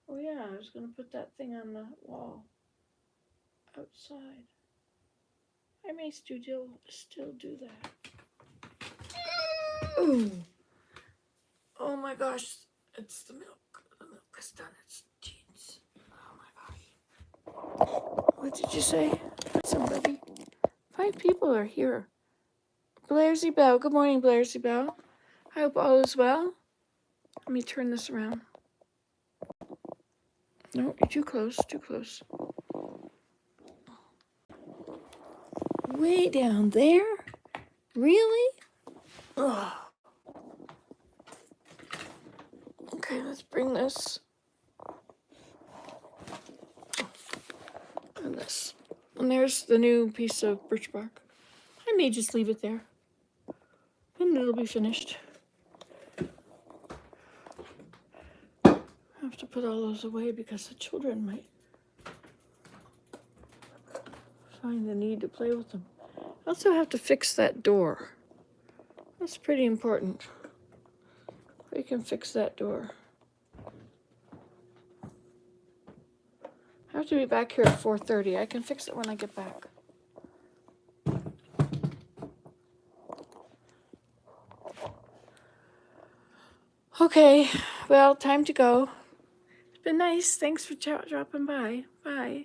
Oh yeah, I was going to put that thing on the wall outside. I may still do that. Ooh. Oh my gosh, it's the milk. The milk has done its deeds. Oh my gosh. What did you say? Somebody? 5 people are here. Blairsy Bell. Good morning, Blairsy Bell. I hope all is well. Let me turn this around. No, you're too close, too close. Way down there? Really? Ugh. Okay, let's bring this. And this. And there's the new piece of birch bark. I may just leave it there. And it'll be finished. have to put all those away because the children might find the need to play with them. I also have to fix that door. That's pretty important. We can fix that door. I have to be back here at 4:30. I can fix it when I get back. Okay, well, time to go. It's been nice. Thanks for dropping by. Bye.